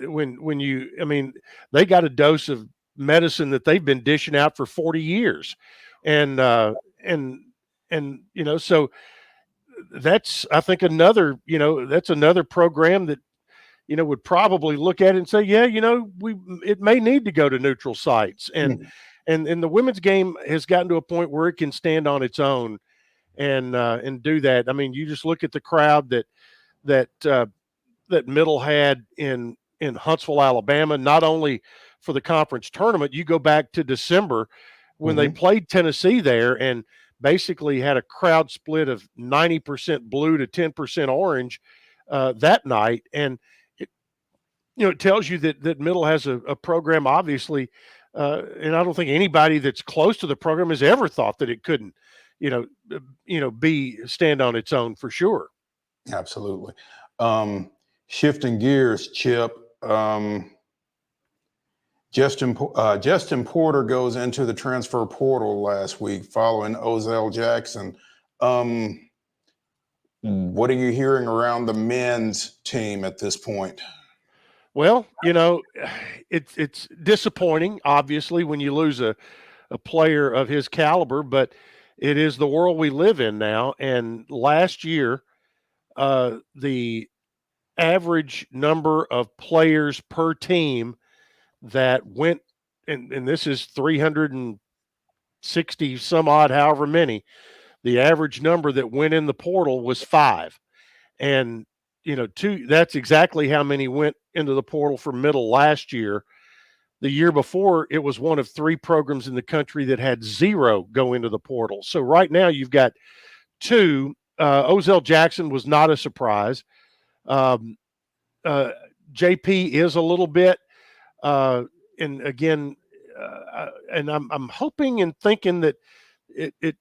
[SPEAKER 13] when they got a dose of medicine that they've been dishing out for 40 years. And so that's, I think, another program that, would probably look at it and say, yeah, it may need to go to neutral sites. And the women's game has gotten to a point where it can stand on its own and do that. I mean, you just look at the crowd that Middle had in Huntsville, Alabama, not only for the conference tournament. You go back to December when they played Tennessee there and basically had a crowd split of 90% blue to 10% orange that night. And it tells you that Middle has a program, obviously, and I don't think anybody that's close to the program has ever thought that it couldn't, stand on its own for sure.
[SPEAKER 1] Absolutely. Shifting gears, Chip. Justin Porter goes into the transfer portal last week following Ozell Jackson. What are you hearing around the men's team at this point?
[SPEAKER 13] Well, it's disappointing, obviously, when you lose a player of his caliber, but it is the world we live in now. And last year, the average number of players per team that went and this is 360 some odd, however many. The average number that went in the portal was 5. And, that's exactly how many went into the portal for middle last year. The year before, it was one of 3 programs in the country that had 0 go into the portal. So right now you've got 2. Ozell Jackson was not a surprise. JP is a little bit, and again, and I'm hoping and thinking that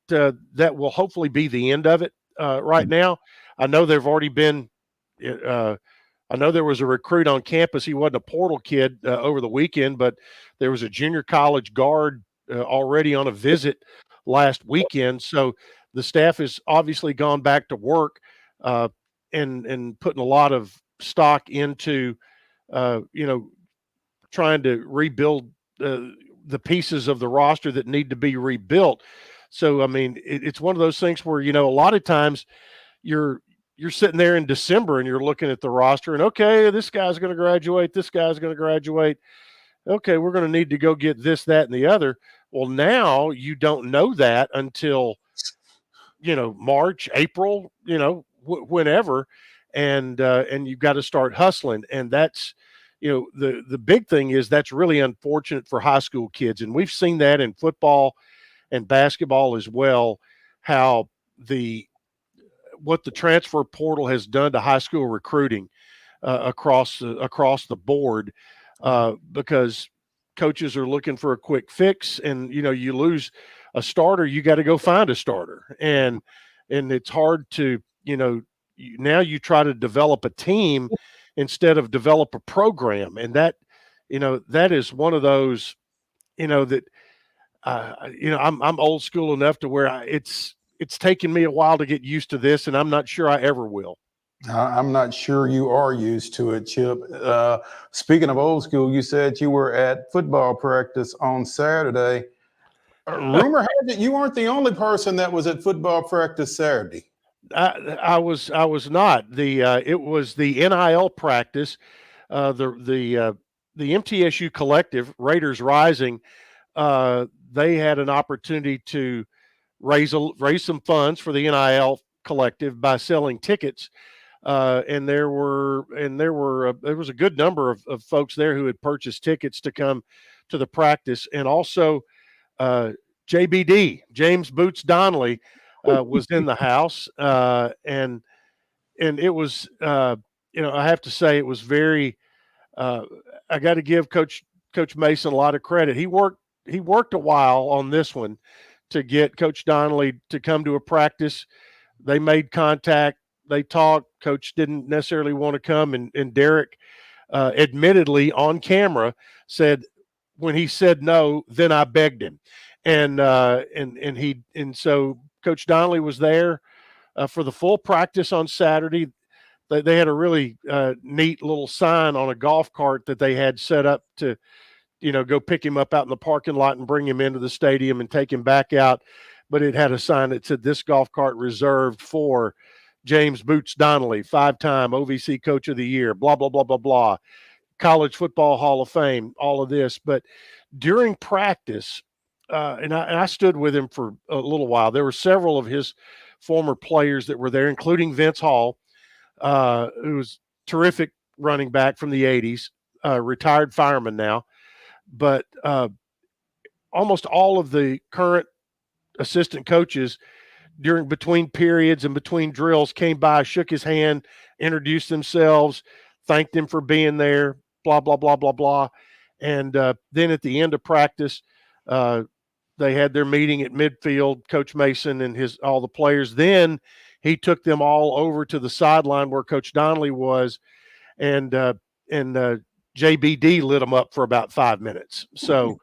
[SPEAKER 13] that will hopefully be the end of it. Right now, I know there've already been. I know there was a recruit on campus. He wasn't a portal kid over the weekend, but there was a junior college guard already on a visit last weekend. So the staff has obviously gone back to work and putting a lot of stock into, trying to rebuild the pieces of the roster that need to be rebuilt. So, I mean, it's one of those things where, a lot of times you're sitting there in December and you're looking at the roster and, okay, this guy's going to graduate. This guy's going to graduate. Okay, we're going to need to go get this, that, and the other. Well, now you don't know that until, March, April, whenever. And you've got to start hustling. And that's, the big thing is that's really unfortunate for high school kids. And we've seen that in football and basketball as well, how what the transfer portal has done to high school recruiting across the board, because coaches are looking for a quick fix, and you lose a starter, you got to go find a starter, and it's hard to now you try to develop a team instead of develop a program, and that that is one of those that I'm old school enough to where it's taken me a while to get used to this, and I'm not sure I ever will.
[SPEAKER 1] I'm not sure you are used to it, Chip. Speaking of old school, you said you were at football practice on Saturday. Rumor has it you weren't the only person that was at football practice Saturday.
[SPEAKER 13] I was not. It was the NIL practice. The MTSU collective, Raiders Rising, they had an opportunity to raise some funds for the NIL collective by selling tickets, and there was a good number of folks there who had purchased tickets to come to the practice, and also JBD, James Boots Donnelly, was in the house, and it was I have to say it was very. I got to give Coach Mason a lot of credit. He worked a while on this one to get Coach Donnelly to come to a practice. They made contact. They talked. Coach didn't necessarily want to come, and Derek, admittedly on camera, said when he said no, then I begged him, and so Coach Donnelly was there for the full practice on Saturday. They had a really neat little sign on a golf cart that they had set up to, go pick him up out in the parking lot and bring him into the stadium and take him back out. But it had a sign that said, "This golf cart reserved for James Boots Donnelly, 5-time OVC Coach of the Year, blah, blah, blah, blah, blah, College Football Hall of Fame," all of this. But during practice, and I stood with him for a little while. There were several of his former players that were there, including Vince Hall, who was terrific running back from the 80s, retired fireman now. But almost all of the current assistant coaches between periods and between drills came by, shook his hand, introduced themselves, thanked him for being there, blah, blah, blah, blah, blah. And then at the end of practice, they had their meeting at midfield, Coach Mason and all the players. Then he took them all over to the sideline where Coach Donnelly was, and JBD lit them up for about 5 minutes. So,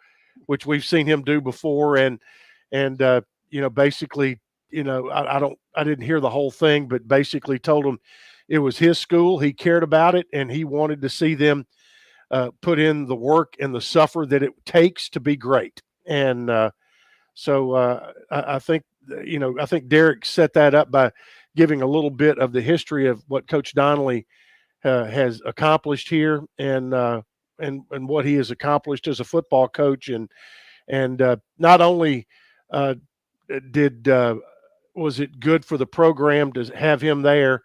[SPEAKER 13] which we've seen him do before, and basically, I didn't hear the whole thing, but basically told them it was his school, he cared about it, and he wanted to see them put in the work and the suffer that it takes to be great. And so I think Derek set that up by giving a little bit of the history of what Coach Donnelly has accomplished here, and and what he has accomplished as a football coach, and not only was it good for the program to have him there.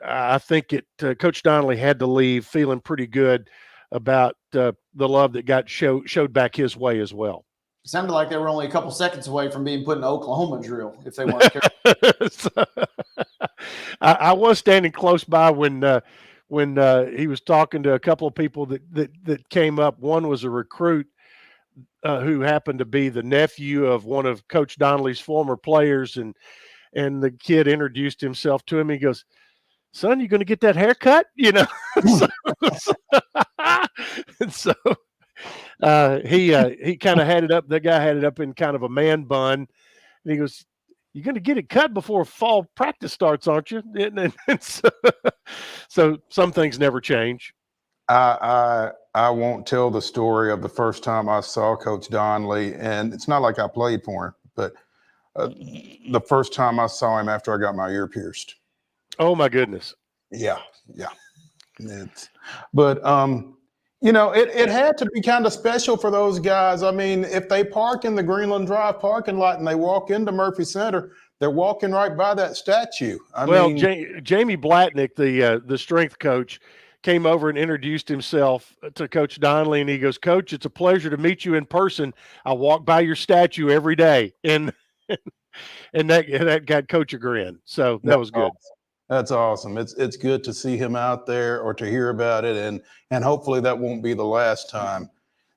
[SPEAKER 13] I think Coach Donnelly had to leave feeling pretty good about the love that got showed back his way as well.
[SPEAKER 2] It sounded like they were only a couple seconds away from being put in Oklahoma drill if they weren't careful.
[SPEAKER 13] I was standing close by when he was talking to a couple of people that came up. One was a recruit who happened to be the nephew of one of Coach Donnelly's former players, and the kid introduced himself to him. He goes, "Son, you going to get that haircut?" You know. So he kind of had it up. The guy had it up in kind of a man bun, and he goes, "You're going to get it cut before fall practice starts, aren't you?" And so some things never change.
[SPEAKER 1] I won't tell the story of the first time I saw Coach Donnelly, and it's not like I played for him, but the first time I saw him after I got my ear pierced.
[SPEAKER 13] Oh my goodness!
[SPEAKER 1] Yeah. But you know, it had to be kind of special for those guys. I mean, if they park in the Greenland Drive parking lot and they walk into Murphy Center, they're walking right by that statue.
[SPEAKER 13] Jamie Blatnick, the strength coach, came over and introduced himself to Coach Donnelly, and he goes, "Coach, it's a pleasure to meet you in person. I walk by your statue every day," and that got Coach a grin. So that was good.
[SPEAKER 1] That's awesome. It's good to see him out there or to hear about it, and hopefully that won't be the last time.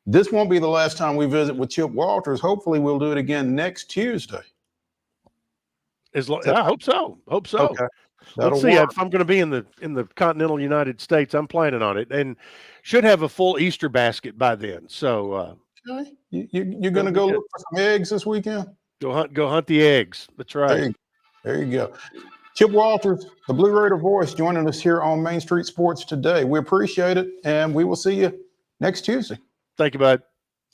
[SPEAKER 1] This won't be the last time we visit with Chip Walters. Hopefully we'll do it again next Tuesday.
[SPEAKER 13] I hope so.
[SPEAKER 1] Okay.
[SPEAKER 13] Let's see. If I'm going to be in the continental United States, I'm planning on it, and should have a full Easter basket by then. So
[SPEAKER 1] you're going to go look for some eggs this weekend?
[SPEAKER 13] Go hunt the eggs. That's right.
[SPEAKER 1] There you go. Chip Walters, the Blue Raider voice, joining us here on Main Street Sports today. We appreciate it, and we will see you next Tuesday.
[SPEAKER 13] Thank you, bud.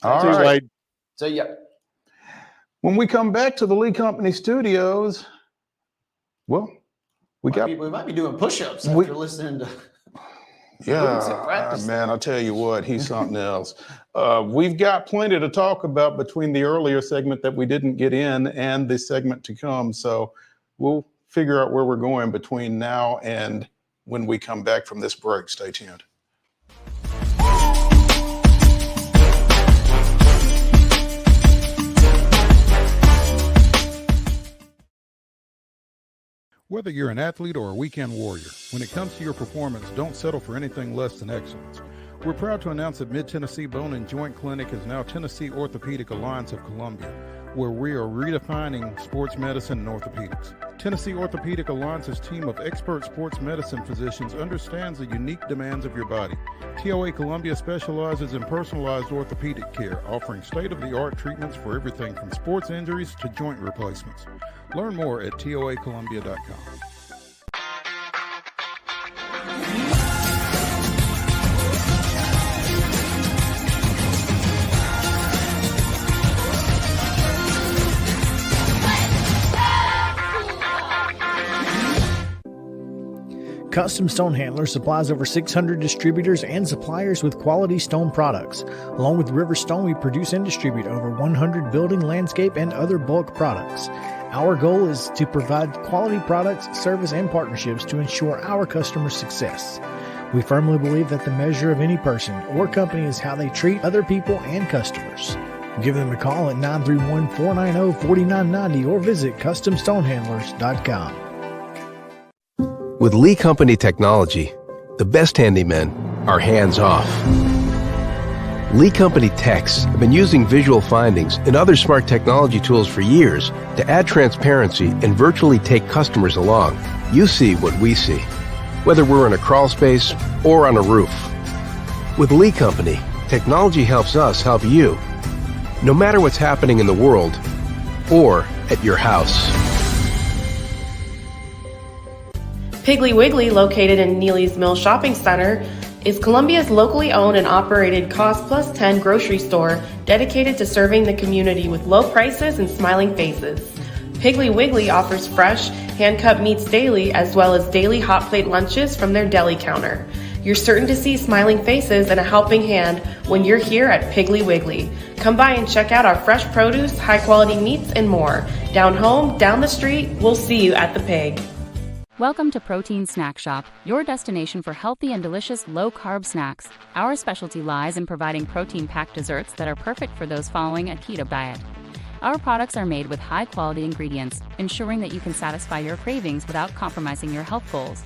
[SPEAKER 1] All right.
[SPEAKER 13] Wade.
[SPEAKER 2] See ya.
[SPEAKER 1] When we come back to the Lee Company Studios, well, we
[SPEAKER 2] might be doing push-ups after listening to.
[SPEAKER 1] Yeah, man, I'll tell you what, he's something else. We've got plenty to talk about between the earlier segment that we didn't get in and the segment to come. So we'll figure out where we're going between now and when we come back from this break. Stay tuned.
[SPEAKER 4] Whether you're an athlete or a weekend warrior, when it comes to your performance, don't settle for anything less than excellence. We're proud to announce that Mid-Tennessee Bone and Joint Clinic is now Tennessee Orthopedic Alliance of Columbia, where we are redefining sports medicine and orthopedics. Tennessee Orthopedic Alliance's team of expert sports medicine physicians understands the unique demands of your body. TOA Columbia specializes in personalized orthopedic care, offering state-of-the-art treatments for everything from sports injuries to joint replacements. Learn more at toacolumbia.com.
[SPEAKER 6] Custom Stone Handler supplies over 600 distributors and suppliers with quality stone products. Along with River Stone, we produce and distribute over 100 building, landscape, and other bulk products. Our goal is to provide quality products, service, and partnerships to ensure our customers' success. We firmly believe that the measure of any person or company is how they treat other people and customers. Give them a call at 931-490-4990 or visit CustomStonehandlers.com.
[SPEAKER 5] With Lee Company technology, the best handymen are hands-off. Lee Company techs have been using visual findings and other smart technology tools for years to add transparency and virtually take customers along. You see what we see, whether we're in a crawl space or on a roof. With Lee Company, technology helps us help you, no matter what's happening in the world or at your house.
[SPEAKER 8] Piggly Wiggly, located in Neely's Mill Shopping Center, is Columbia's locally owned and operated Cost Plus 10 grocery store dedicated to serving the community with low prices and smiling faces. Piggly Wiggly offers fresh, hand-cut meats daily as well as daily hot plate lunches from their deli counter. You're certain to see smiling faces and a helping hand when you're here at Piggly Wiggly. Come by and check out our fresh produce, high-quality meats, and more. Down home, down the street, we'll see you at the Pig.
[SPEAKER 12] Welcome to Protein Snack Shop, your destination for healthy and delicious low-carb snacks. Our specialty lies in providing protein-packed desserts that are perfect for those following a keto diet. Our products are made with high-quality ingredients, ensuring that you can satisfy your cravings without compromising your health goals.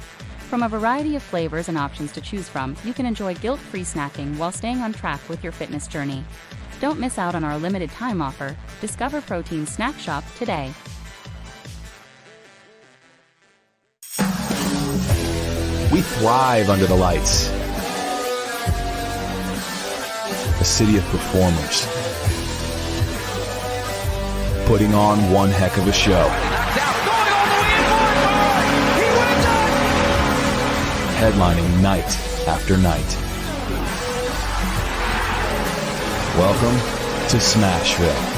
[SPEAKER 12] From a variety of flavors and options to choose from, you can enjoy guilt-free snacking while staying on track with your fitness journey. Don't miss out on our limited time offer. Discover Protein Snack Shop today.
[SPEAKER 9] We thrive under the lights. A city of performers. Putting on one heck of a show. Headlining night after night. Welcome to Smashville.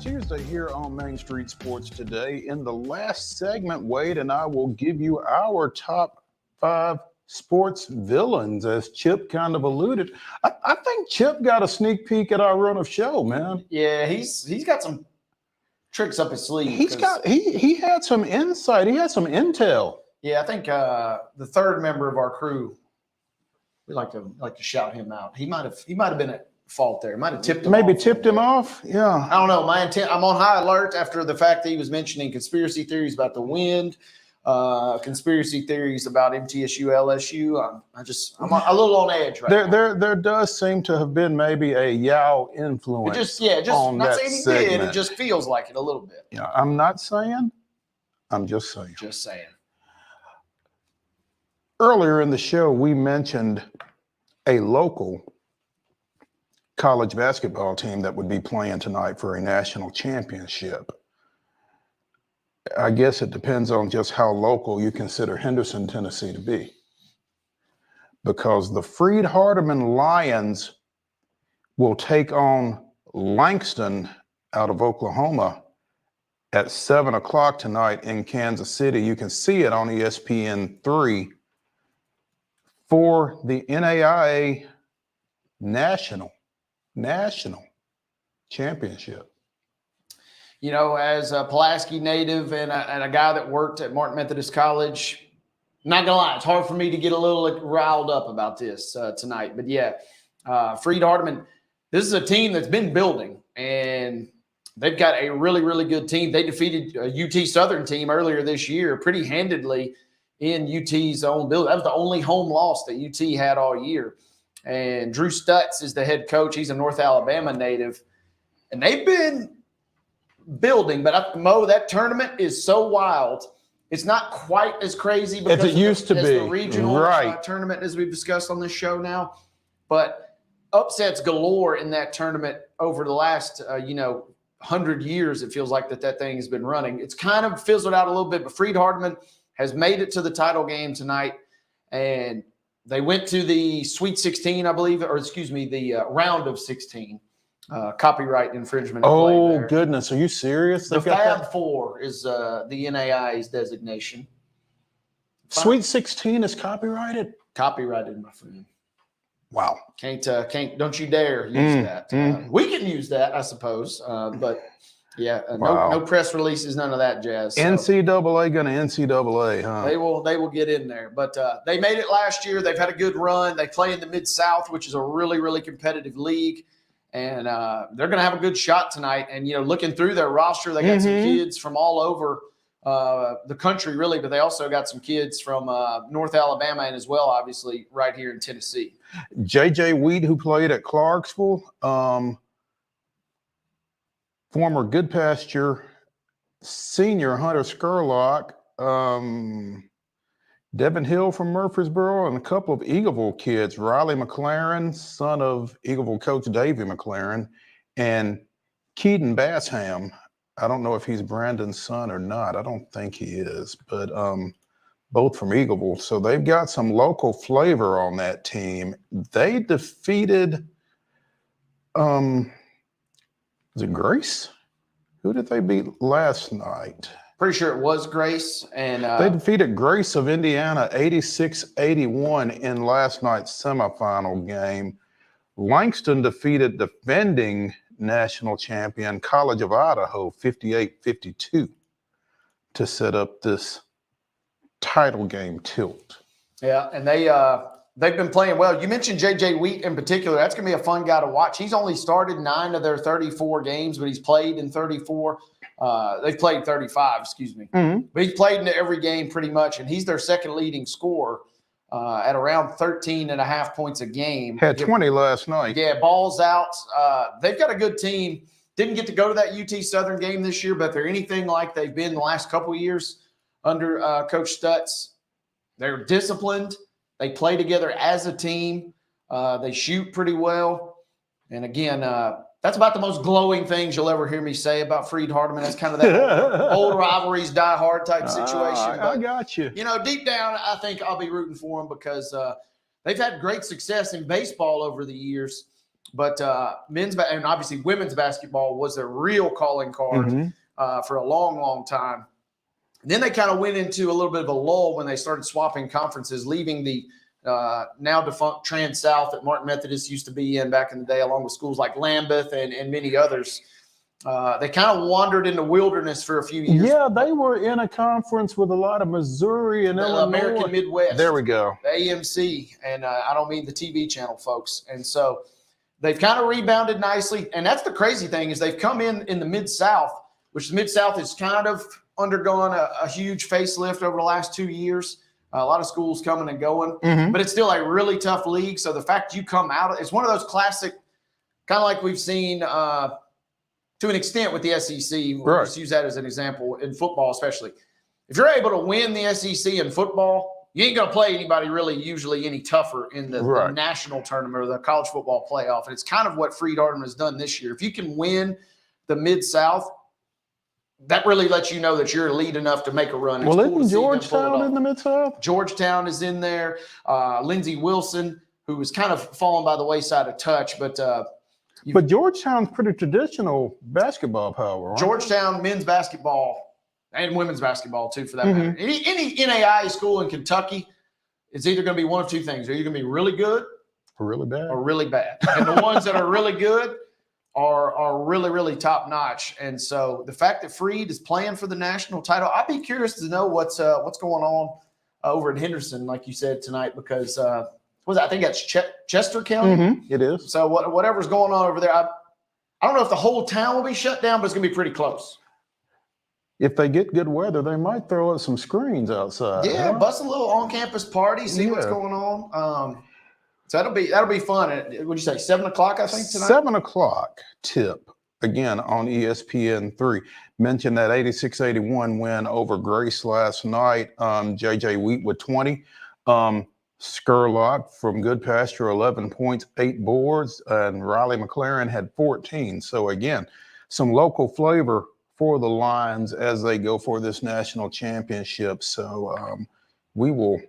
[SPEAKER 1] Tuesday here on Main Street Sports Today. In the last segment, Wade and I will give you our top 5 sports villains, as Chip kind of alluded. I think Chip got a sneak peek at our run of show, man.
[SPEAKER 2] Yeah, he's got some tricks up his sleeve.
[SPEAKER 1] He had some insight. He had some intel.
[SPEAKER 2] Yeah, I think the third member of our crew, we like to shout him out. He might have been at fault there. Might have tipped him
[SPEAKER 1] Maybe
[SPEAKER 2] off.
[SPEAKER 1] tipped him off. Yeah.
[SPEAKER 2] I don't know. My intent, I'm on high alert after the fact that he was mentioning conspiracy theories about the wind, conspiracy theories about MTSU, LSU. I'm a little on edge right now.
[SPEAKER 1] There does seem to have been maybe a Yao influence.
[SPEAKER 2] I'm not saying he did. It just feels like it a little bit.
[SPEAKER 1] Yeah, I'm not saying. I'm just saying.
[SPEAKER 2] Just saying.
[SPEAKER 1] Earlier in the show, we mentioned a local college basketball team that would be playing tonight for a national championship. I guess it depends on just how local you consider Henderson, Tennessee to be. Because the Freed-Hardeman Lions will take on Langston out of Oklahoma at 7 o'clock tonight in Kansas City. You can see it on ESPN3 for the NAIA National Championship.
[SPEAKER 2] You know, as a Pulaski native and a guy that worked at Martin Methodist College, not gonna lie, it's hard for me to get a little riled up about this tonight. But yeah, Freed-Hardeman, this is a team that's been building, and they've got a really, really good team. They defeated a UT Southern team earlier this year pretty handedly in UT's own building. That was the only home loss that UT had all year. And Drew Stutz is the head coach. He's a North Alabama native. And they've been building. But, Mo, that tournament is so wild. It's not quite as crazy because
[SPEAKER 1] it used to be
[SPEAKER 2] the regional tournament as we've discussed on this show now. But upsets galore in that tournament over the last, 100 years. It feels like that thing has been running. It's kind of fizzled out a little bit. But Freed-Hardeman has made it to the title game tonight. And they went to the Sweet 16, I believe, the round of 16. Copyright infringement.
[SPEAKER 1] Oh, goodness. Are you serious?
[SPEAKER 2] The Fab Four is the NAIA's designation.
[SPEAKER 1] Sweet 16 is copyrighted?
[SPEAKER 2] Copyrighted, my friend.
[SPEAKER 1] Wow.
[SPEAKER 2] Can't, don't you dare use that. We can use that, I suppose. But yeah, no press releases, none of that jazz. So.
[SPEAKER 1] NCAA gonna NCAA, huh?
[SPEAKER 2] They will get in there. But they made it last year. They've had a good run. They play in the Mid-South, which is a really, really competitive league. And they're going to have a good shot tonight. And, looking through their roster, they got some kids from all over the country, really. But they also got some kids from North Alabama and as well, obviously, right here in Tennessee.
[SPEAKER 1] J.J. Weed, who played at Clarksville, former Goodpasture senior Hunter Skurlock, Devin Hill from Murfreesboro, and a couple of Eagleville kids, Riley McLaren, son of Eagleville coach Davey McLaren, and Keaton Bassham. I don't know if he's Brandon's son or not. I don't think he is, but both from Eagleville. So they've got some local flavor on that team. They defeated, was it Grace? Who did they beat last night?
[SPEAKER 2] Pretty sure it was Grace. And
[SPEAKER 1] they defeated Grace of Indiana 86-81 in last night's semifinal game. Langston defeated defending national champion College of Idaho 58-52 to set up this title game tilt.
[SPEAKER 2] Yeah, and they've been playing well. You mentioned J.J. Wheat in particular. That's going to be a fun guy to watch. He's only started 9 of their 34 games, but he's played in 34. They've played 35, excuse me.
[SPEAKER 1] Mm-hmm.
[SPEAKER 2] But he's played in every game pretty much, and he's their second leading scorer at around 13.5 points a game.
[SPEAKER 1] Had 20 last night.
[SPEAKER 2] Yeah, balls out. They've got a good team. Didn't get to go to that UT Southern game this year, but they're anything like they've been the last couple of years under Coach Stutz. They're disciplined. They play together as a team. They shoot pretty well. And again, that's about the most glowing things you'll ever hear me say about Freed Hardeman. That's kind of that old rivalries die hard type situation.
[SPEAKER 1] I got you.
[SPEAKER 2] You know, deep down, I think I'll be rooting for them because they've had great success in baseball over the years. But and obviously women's basketball was their real calling card for a long, long time. And then they kind of went into a little bit of a lull when they started swapping conferences, leaving the now defunct Trans-South that Martin Methodist used to be in back in the day, along with schools like Lambeth and many others. They kind of wandered in the wilderness for a few years.
[SPEAKER 1] Yeah, they were in a conference with a lot of Missouri and Illinois.
[SPEAKER 2] American Midwest.
[SPEAKER 1] There we go.
[SPEAKER 2] The AMC, and I don't mean the TV channel, folks. And so they've kind of rebounded nicely. And that's the crazy thing is they've come in the Mid-South, which the Mid-South has kind of undergone a huge facelift over the last 2 years. A lot of schools coming and going, but it's still a really tough league. So the fact you come out, it's one of those classic, kind of like we've seen to an extent with the SEC. We'll just use that as an example in football, especially. If you're able to win the SEC in football, you ain't going to play anybody really usually any tougher in the national tournament or the college football playoff. And it's kind of what Freed Hardeman has done this year. If you can win the Mid-South, that really lets you know that you're elite enough to make a run.
[SPEAKER 1] Well, isn't Georgetown in the Mid-South?
[SPEAKER 2] Georgetown is in there. Lindsey Wilson, who was kind of fallen by the wayside a touch, but
[SPEAKER 1] Georgetown's pretty traditional basketball power.
[SPEAKER 2] Georgetown men's basketball and women's basketball too, for that matter. Any NAIA school in Kentucky, it's either going to be one of two things: they're either going to be really good
[SPEAKER 1] or really bad.
[SPEAKER 2] And the ones that are really good are really, really top notch. And so the fact that Freed is playing for the national title, I'd be curious to know what's going on over in Henderson, like you said tonight, because I think that's Chester County.
[SPEAKER 1] It is.
[SPEAKER 2] So whatever's going on over there, I don't know if the whole town will be shut down, but it's going to be pretty close.
[SPEAKER 1] If they get good weather, they might throw up some screens outside.
[SPEAKER 2] Yeah, bust a little on-campus party, see what's going on. So that'll be fun. What'd you say, 7 o'clock, I think, tonight?
[SPEAKER 1] 7 o'clock tip, again, on ESPN3. Mentioned that 86-81 win over Grace last night. J.J. Wheat with 20. Skurlock from Good Pasture, 11 points, 8 boards. And Riley McLaren had 14. So, again, some local flavor for the Lions as they go for this national championship. So we will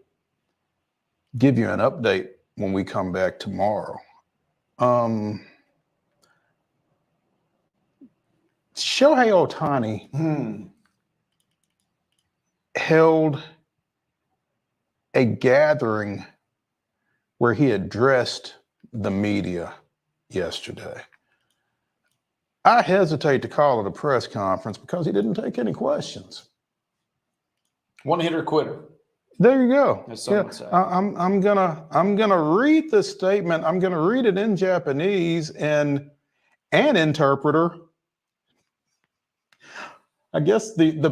[SPEAKER 1] give you an update when we come back tomorrow. Shohei Ohtani held a gathering where he addressed the media yesterday. I hesitate to call it a press conference because he didn't take any questions.
[SPEAKER 2] One hitter quitter.
[SPEAKER 1] There you go.
[SPEAKER 2] Yeah,
[SPEAKER 1] I'm gonna read the statement. I'm gonna read it in Japanese, and an interpreter, I guess the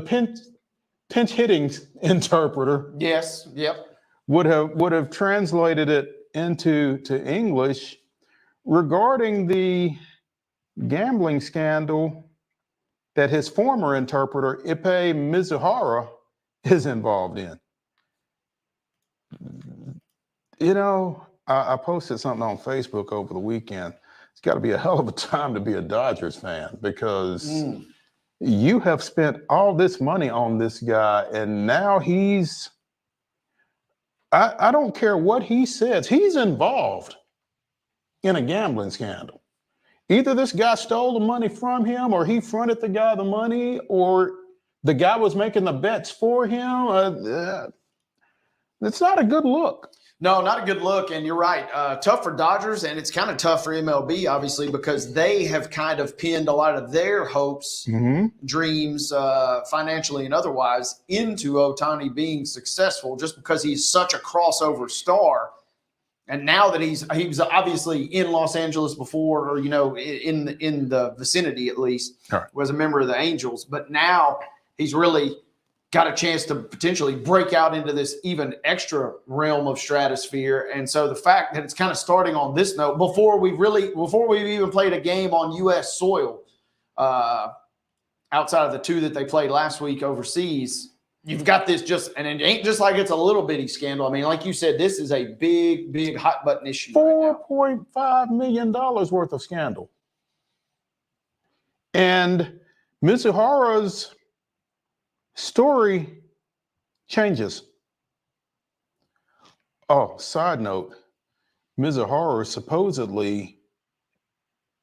[SPEAKER 1] pinch hitting interpreter,
[SPEAKER 2] yes, yep,
[SPEAKER 1] would have translated it into English regarding the gambling scandal that his former interpreter Ippei Mizuhara is involved in. You know, I posted something on Facebook over the weekend. It's got to be a hell of a time to be a Dodgers fan because you have spent all this money on this guy, and now he's I don't care what he says. He's involved in a gambling scandal. Either this guy stole the money from him, or he fronted the guy the money, or the guy was making the bets for him. It's not a good look.
[SPEAKER 2] No, not a good look. And you're right. Tough for Dodgers, and it's kind of tough for MLB, obviously, because they have kind of pinned a lot of their hopes, dreams, financially and otherwise, into Ohtani being successful just because he's such a crossover star. And now that he was obviously in Los Angeles before, or, in the vicinity at least, was a member of the Angels. But now he's really got a chance to potentially break out into this even extra realm of stratosphere. And so the fact that it's kind of starting on this note before we've even played a game on U.S. soil, outside of the two that they played last week overseas, you've got this and it ain't just like it's a little bitty scandal. I mean, like you said, this is a big, big hot button issue.
[SPEAKER 1] $4.5 million worth of scandal. And Mizuhara's story changes. Oh, side note, Mizuhara supposedly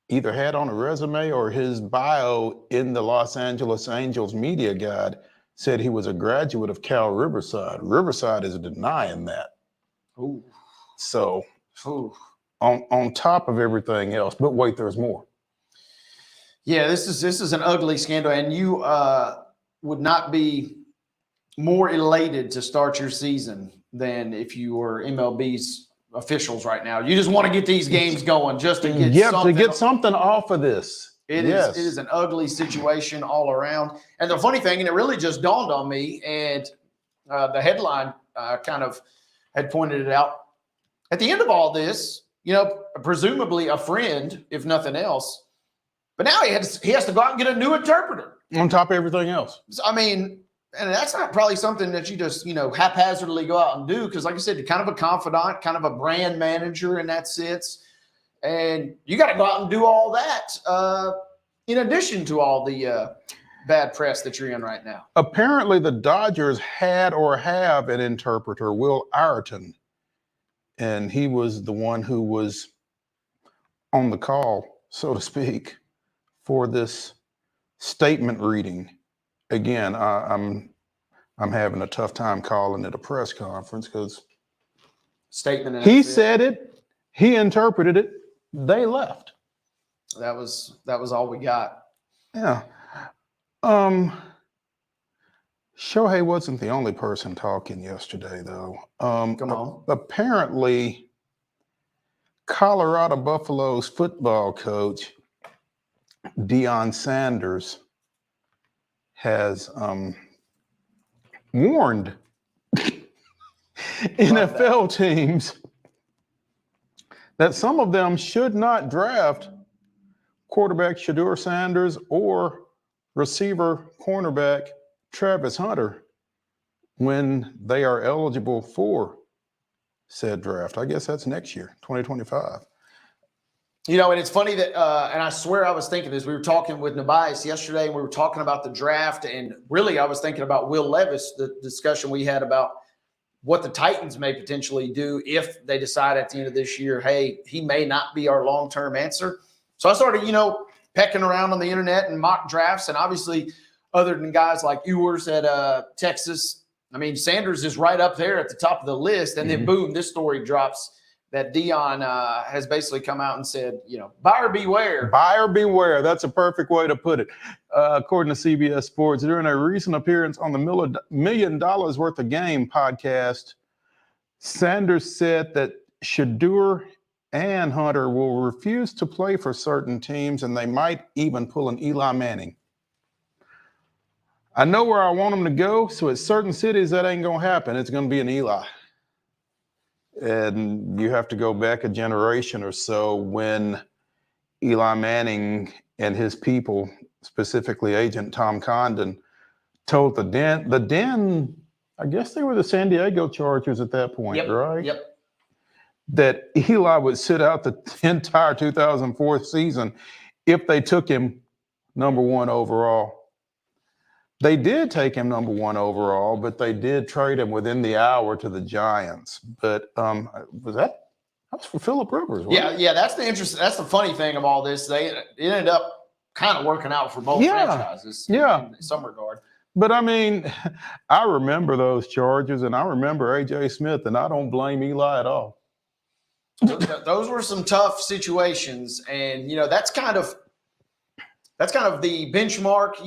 [SPEAKER 1] either had on a resume or his bio in the Los Angeles Angels media guide said he was a graduate of Cal Riverside. Riverside is denying that.
[SPEAKER 2] Ooh.
[SPEAKER 1] So on top of everything else, but wait, there's more.
[SPEAKER 2] Yeah, this is an ugly scandal, and you would not be more elated to start your season than if you were MLB's officials right now. You just want to get these games going just to get
[SPEAKER 1] something off of this.
[SPEAKER 2] It is an ugly situation all around. And the funny thing, and it really just dawned on me, and the headline kind of had pointed it out. At the end of all this, presumably a friend, if nothing else, but now he has to go out and get a new interpreter.
[SPEAKER 1] On top of everything else.
[SPEAKER 2] I mean, and that's not probably something that you just, haphazardly go out and do. Because like I said, you're kind of a confidant, kind of a brand manager in that sense. And you got to go out and do all that in addition to all the bad press that you're in right now.
[SPEAKER 1] Apparently, the Dodgers had or have an interpreter, Will Ireton. And he was the one who was on the call, so to speak, for this statement reading. Again, I'm having a tough time calling it a press conference because
[SPEAKER 2] statement.
[SPEAKER 1] He said it, he interpreted it, they left.
[SPEAKER 2] That was all we got.
[SPEAKER 1] Yeah. Shohei wasn't the only person talking yesterday, though.
[SPEAKER 2] Come on.
[SPEAKER 1] Apparently, Colorado Buffaloes football coach Deion Sanders has warned NFL teams that some of them should not draft quarterback Shedeur Sanders or receiver cornerback Travis Hunter when they are eligible for said draft. I guess that's next year, 2025.
[SPEAKER 2] And it's funny that, and I swear I was thinking this, we were talking with Nabias yesterday, and we were talking about the draft, and really I was thinking about Will Levis, the discussion we had about what the Titans may potentially do if they decide at the end of this year, hey, he may not be our long-term answer. So I started, pecking around on the internet and mock drafts, and obviously other than guys like Ewers at Texas, I mean, Sanders is right up there at the top of the list, and then boom, this story drops that Deion has basically come out and said, buyer beware.
[SPEAKER 1] Buyer beware. That's a perfect way to put it. According to CBS Sports, during a recent appearance on the $1 Million Worth of Game podcast, Sanders said that Shedeur and Hunter will refuse to play for certain teams, and they might even pull an Eli Manning. I know where I want them to go, so at certain cities that ain't going to happen. It's going to be an Eli. And you have to go back a generation or so when Eli Manning and his people, specifically Agent Tom Condon, told the Den, I guess they were the San Diego Chargers at that point, right?
[SPEAKER 2] Yep.
[SPEAKER 1] That Eli would sit out the entire 2004 season if they took him number 1 overall. They did take him number 1 overall, but they did trade him within the hour to the Giants. But that was for Phillip Rivers, wasn't it?
[SPEAKER 2] Yeah, that's the funny thing of all this. It ended up kind of working out for both franchises in some regard.
[SPEAKER 1] But I mean, I remember those Chargers, and I remember A.J. Smith, and I don't blame Eli at all.
[SPEAKER 2] Those were some tough situations, and that's kind of the benchmark.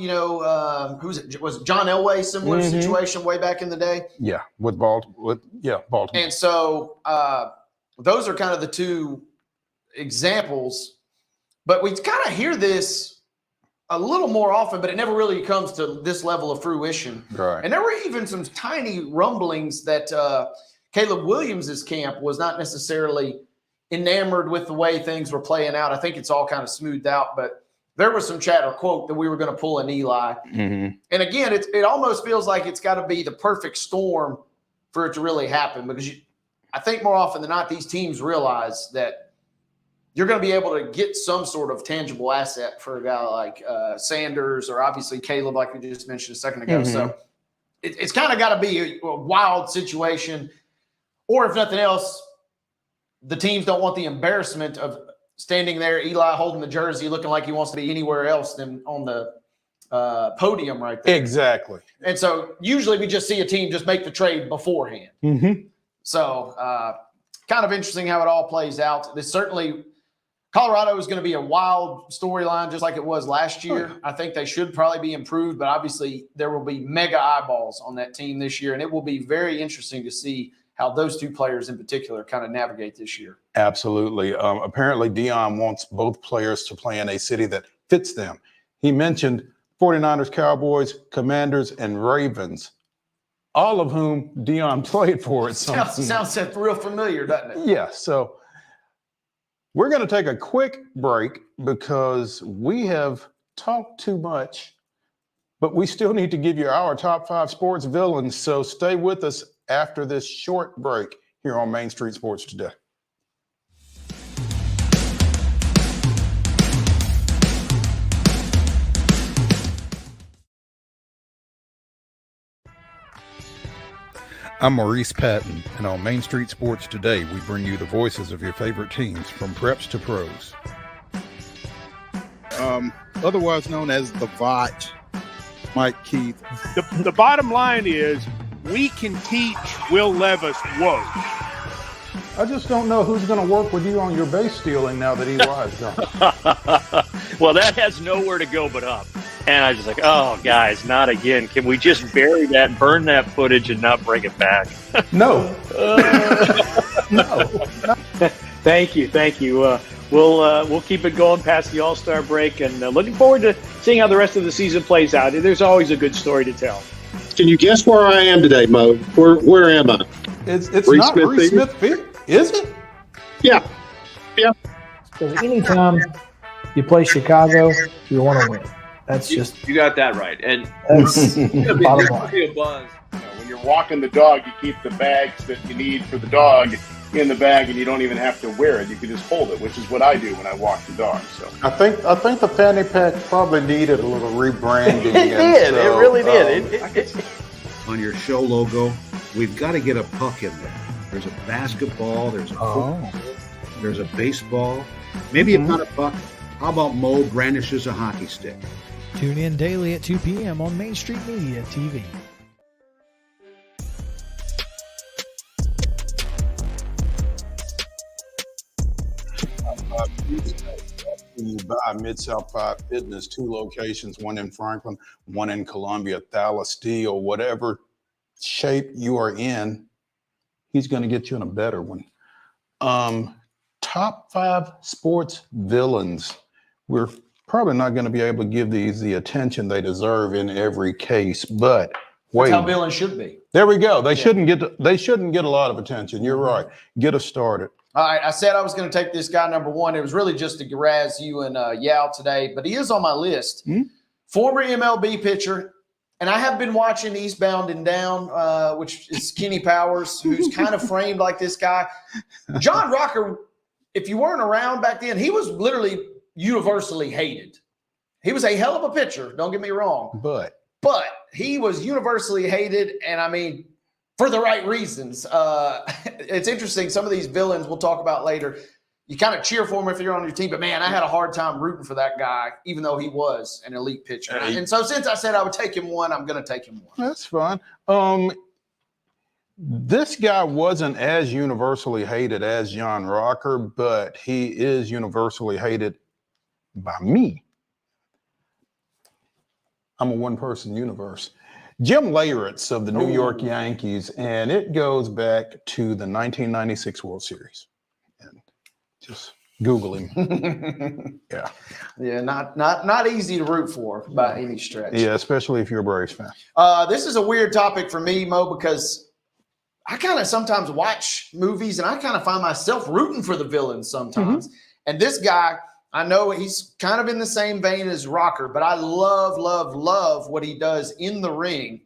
[SPEAKER 2] Was it John Elway, similar situation way back in the day?
[SPEAKER 1] Yeah, with Baltimore.
[SPEAKER 2] And so those are kind of the two examples. But we kind of hear this a little more often, but it never really comes to this level of fruition.
[SPEAKER 1] Right.
[SPEAKER 2] And there were even some tiny rumblings that Caleb Williams' camp was not necessarily enamored with the way things were playing out. I think it's all kind of smoothed out, but there was some chatter, quote, that we were going to pull an Eli.
[SPEAKER 1] Mm-hmm.
[SPEAKER 2] And again, it almost feels like it's got to be the perfect storm for it to really happen, because I think more often than not, these teams realize that you're going to be able to get some sort of tangible asset for a guy like Sanders, or obviously Caleb, like we just mentioned a second ago. So it's kind of got to be a wild situation, or if nothing else, the teams don't want the embarrassment of standing there, Eli holding the jersey, looking like he wants to be anywhere else than on the podium right there.
[SPEAKER 1] Exactly.
[SPEAKER 2] And so usually we just see a team just make the trade beforehand.
[SPEAKER 1] Mm-hmm.
[SPEAKER 2] So kind of interesting how it all plays out. This certainly – Colorado is going to be a wild storyline, just like it was last year. I think they should probably be improved, but obviously there will be mega eyeballs on that team this year, and it will be very interesting to see how those two players in particular kind of navigate this year.
[SPEAKER 1] Absolutely. Apparently, Dion wants both players to play in a city that fits them. He mentioned 49ers, Cowboys, Commanders, and Ravens, all of whom Dion played for at some point.
[SPEAKER 2] Sounds real familiar, doesn't it?
[SPEAKER 1] Yeah, so we're going to take a quick break because we have talked too much, but we still need to give you our top 5 sports villains. So stay with us after this short break here on Main Street Sports Today.
[SPEAKER 4] I'm Maurice Patton, and on Main Street Sports Today, we bring you the voices of your favorite teams from preps to pros. Otherwise known as the VOT, Mike Keith.
[SPEAKER 14] The bottom line is we can teach Will Levis woke.
[SPEAKER 1] I just don't know who's going to work with you on your base stealing now that Eli's gone.
[SPEAKER 15] Well, that has nowhere to go but up. And I was just like, oh, guys, not again. Can we just bury that, burn that footage, and not bring it back?
[SPEAKER 1] No.
[SPEAKER 15] No. Thank you. We'll keep it going past the All-Star break, and looking forward to seeing how the rest of the season plays out. There's always a good story to tell.
[SPEAKER 16] Can you guess where I am today, Mo? Where am I?
[SPEAKER 1] It's not Reese Smith Field, is it?
[SPEAKER 16] Yeah.
[SPEAKER 6] Because anytime you play Chicago, you want to win. That's just
[SPEAKER 17] you got that right, and
[SPEAKER 6] that's bottom
[SPEAKER 17] there's
[SPEAKER 6] line.
[SPEAKER 17] be a buzz.
[SPEAKER 14] When you're walking the dog, you keep the bags that you need for the dog in the bag, and you don't even have to wear it. You can just hold it, which is what I do when I walk the dog. So
[SPEAKER 1] I think the fanny pack probably needed a little rebranding.
[SPEAKER 15] It did. It really did.
[SPEAKER 18] On your show logo, we've got to get a puck in there. There's a basketball. There's a football. There's a baseball. Maybe not a puck. How about Mo brandishes a hockey stick?
[SPEAKER 6] Tune in daily at 2 p.m. on Main Street Media TV.
[SPEAKER 1] By Mid-South 5 Fitness, 2 locations, one in Franklin, one in Columbia. Thala Steel, whatever shape you are in, he's going to get you in a better one. Top 5 sports villains. We're probably not going to be able to give these the attention they deserve in every case, but wait.
[SPEAKER 2] That's how villains should be.
[SPEAKER 1] There we go. They shouldn't get a lot of attention. You're right. Get us started.
[SPEAKER 2] All right, I said I was going to take this guy number 1. It was really just to razz you and Yao today, but he is on my list. Former MLB pitcher, and I have been watching Eastbound and Down, which is Kenny Powers, who's kind of framed like this guy. John Rocker, if you weren't around back then, he was literally universally hated. He was a hell of a pitcher, don't get me wrong.
[SPEAKER 1] But
[SPEAKER 2] he was universally hated, and I mean, for the right reasons. It's interesting. Some of these villains we'll talk about later, you kind of cheer for him if you're on your team, but man, I had a hard time rooting for that guy, even though he was an elite pitcher. And so since I said I would take him one, I'm going to take him one.
[SPEAKER 1] That's fine. This guy wasn't as universally hated as John Rocker, but he is universally hated by me. I'm a one-person universe. Jim Leyritz of the New York Yankees, and it goes back to the 1996 World Series. And just Google him.
[SPEAKER 2] Yeah, not easy to root for by any stretch.
[SPEAKER 1] Yeah, especially if you're a Braves fan.
[SPEAKER 2] This is a weird topic for me, Mo, because I kind of sometimes watch movies and I kind of find myself rooting for the villains sometimes. And this guy, I know he's kind of in the same vein as Rocker, but I love what he does in the ring.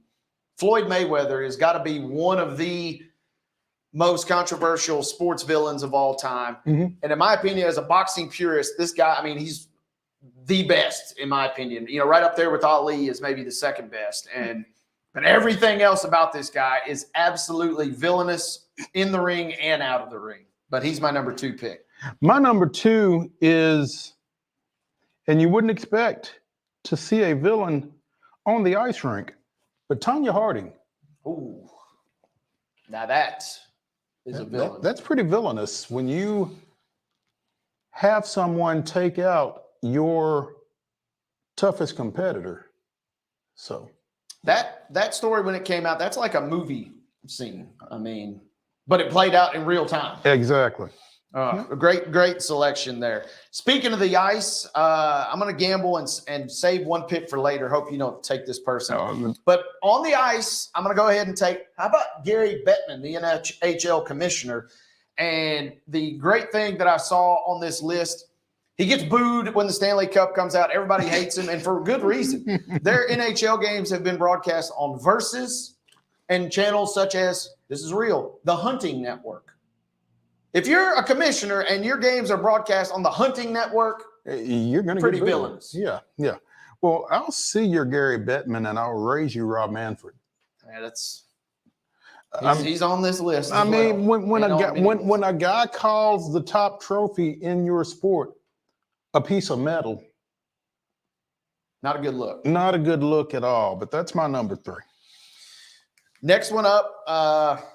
[SPEAKER 2] Floyd Mayweather has got to be one of the most controversial sports villains of all time. And in my opinion, as a boxing purist, this guy, I mean, he's the best in my opinion. You know, right up there with Ali is maybe the second best. But everything else about this guy is absolutely villainous in the ring and out of the ring. But he's my number 2 pick.
[SPEAKER 1] My number 2 is, and you wouldn't expect to see a villain on the ice rink, but Tonya Harding.
[SPEAKER 2] Ooh, now that is a villain.
[SPEAKER 1] That's pretty villainous when you have someone take out your toughest competitor. So
[SPEAKER 2] that story when it came out, that's like a movie scene. I mean, but it played out in real time.
[SPEAKER 1] Exactly.
[SPEAKER 2] A great selection there. Speaking of the ice, I'm going to gamble and save one pick for later. Hope you don't take this person. But on the ice, I'm going to go ahead and take, how about Gary Bettman, the NHL commissioner? And the great thing that I saw on this list, he gets booed when the Stanley Cup comes out. Everybody hates him, and for good reason. Their NHL games have been broadcast on Versus and channels such as, this is real, the Hunting Network. If you're a commissioner and your games are broadcast on the Hunting Network,
[SPEAKER 1] you're going to
[SPEAKER 2] pretty
[SPEAKER 1] get
[SPEAKER 2] villainous.
[SPEAKER 1] Yeah. Well, I'll see your Gary Bettman, and I'll raise you Rob Manfred.
[SPEAKER 2] Yeah, he's on this list.
[SPEAKER 1] I mean, when a guy calls the top trophy in your sport a piece of metal,
[SPEAKER 2] not a good look.
[SPEAKER 1] Not a good look at all. But that's my number 3.
[SPEAKER 2] Next one up.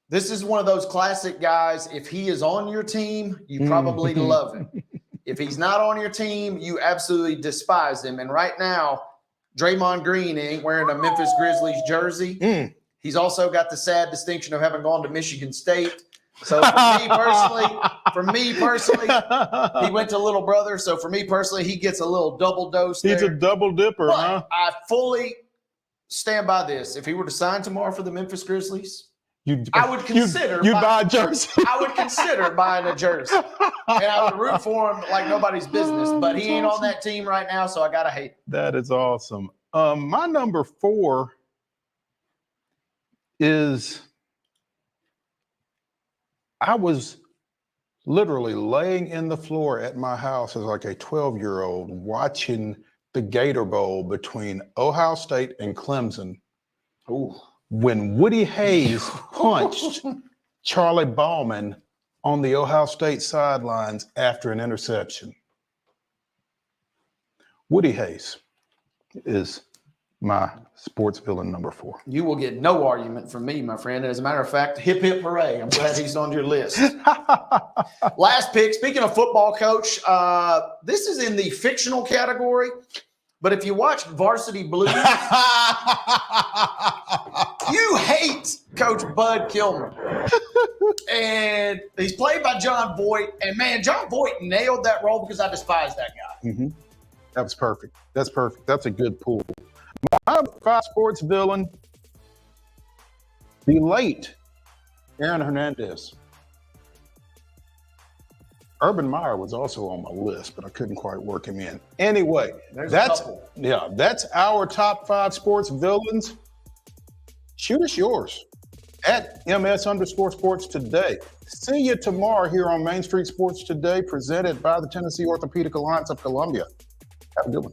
[SPEAKER 2] This is one of those classic guys. If he is on your team, you probably love him. If he's not on your team, you absolutely despise him. And right now, Draymond Green ain't wearing a Memphis Grizzlies jersey. He's also got the sad distinction of having gone to Michigan State. So for me personally, he went to Little Brother. So for me personally, he gets a little double dose there.
[SPEAKER 1] He's a double dipper, huh?
[SPEAKER 2] I fully stand by this. If he were to sign tomorrow for the Memphis Grizzlies, I would consider
[SPEAKER 1] buy a jersey.
[SPEAKER 2] I would consider buying a jersey. And I would root for him like nobody's business. But he ain't on that team right now, so I gotta hate him.
[SPEAKER 1] That is awesome. My number 4 is, I was literally laying in the floor at my house as like a 12-year-old watching the Gator Bowl between Ohio State and Clemson. When Woody Hayes punched Charlie Ballman on the Ohio State sidelines after an interception. Woody Hayes is my sports villain number 4.
[SPEAKER 2] You will get no argument from me, my friend. As a matter of fact, hip, hip, hooray. I'm glad he's on your list. Last pick, speaking of football, Coach, this is in the fictional category, but if you watch Varsity Blues, you hate Coach Bud Kilmer. And he's played by John Voight. And, man, John Voight nailed that role because I despise that guy.
[SPEAKER 1] That was perfect. That's perfect. That's a good pull. My 5 sports villain, the late Aaron Hernandez. Urban Meyer was also on my list, but I couldn't quite work him in. Anyway, that's our top 5 sports villains. Shoot us yours at MS_sports today. See you tomorrow here on Main Street Sports Today, presented by the Tennessee Orthopedic Alliance of Columbia. Have a good one.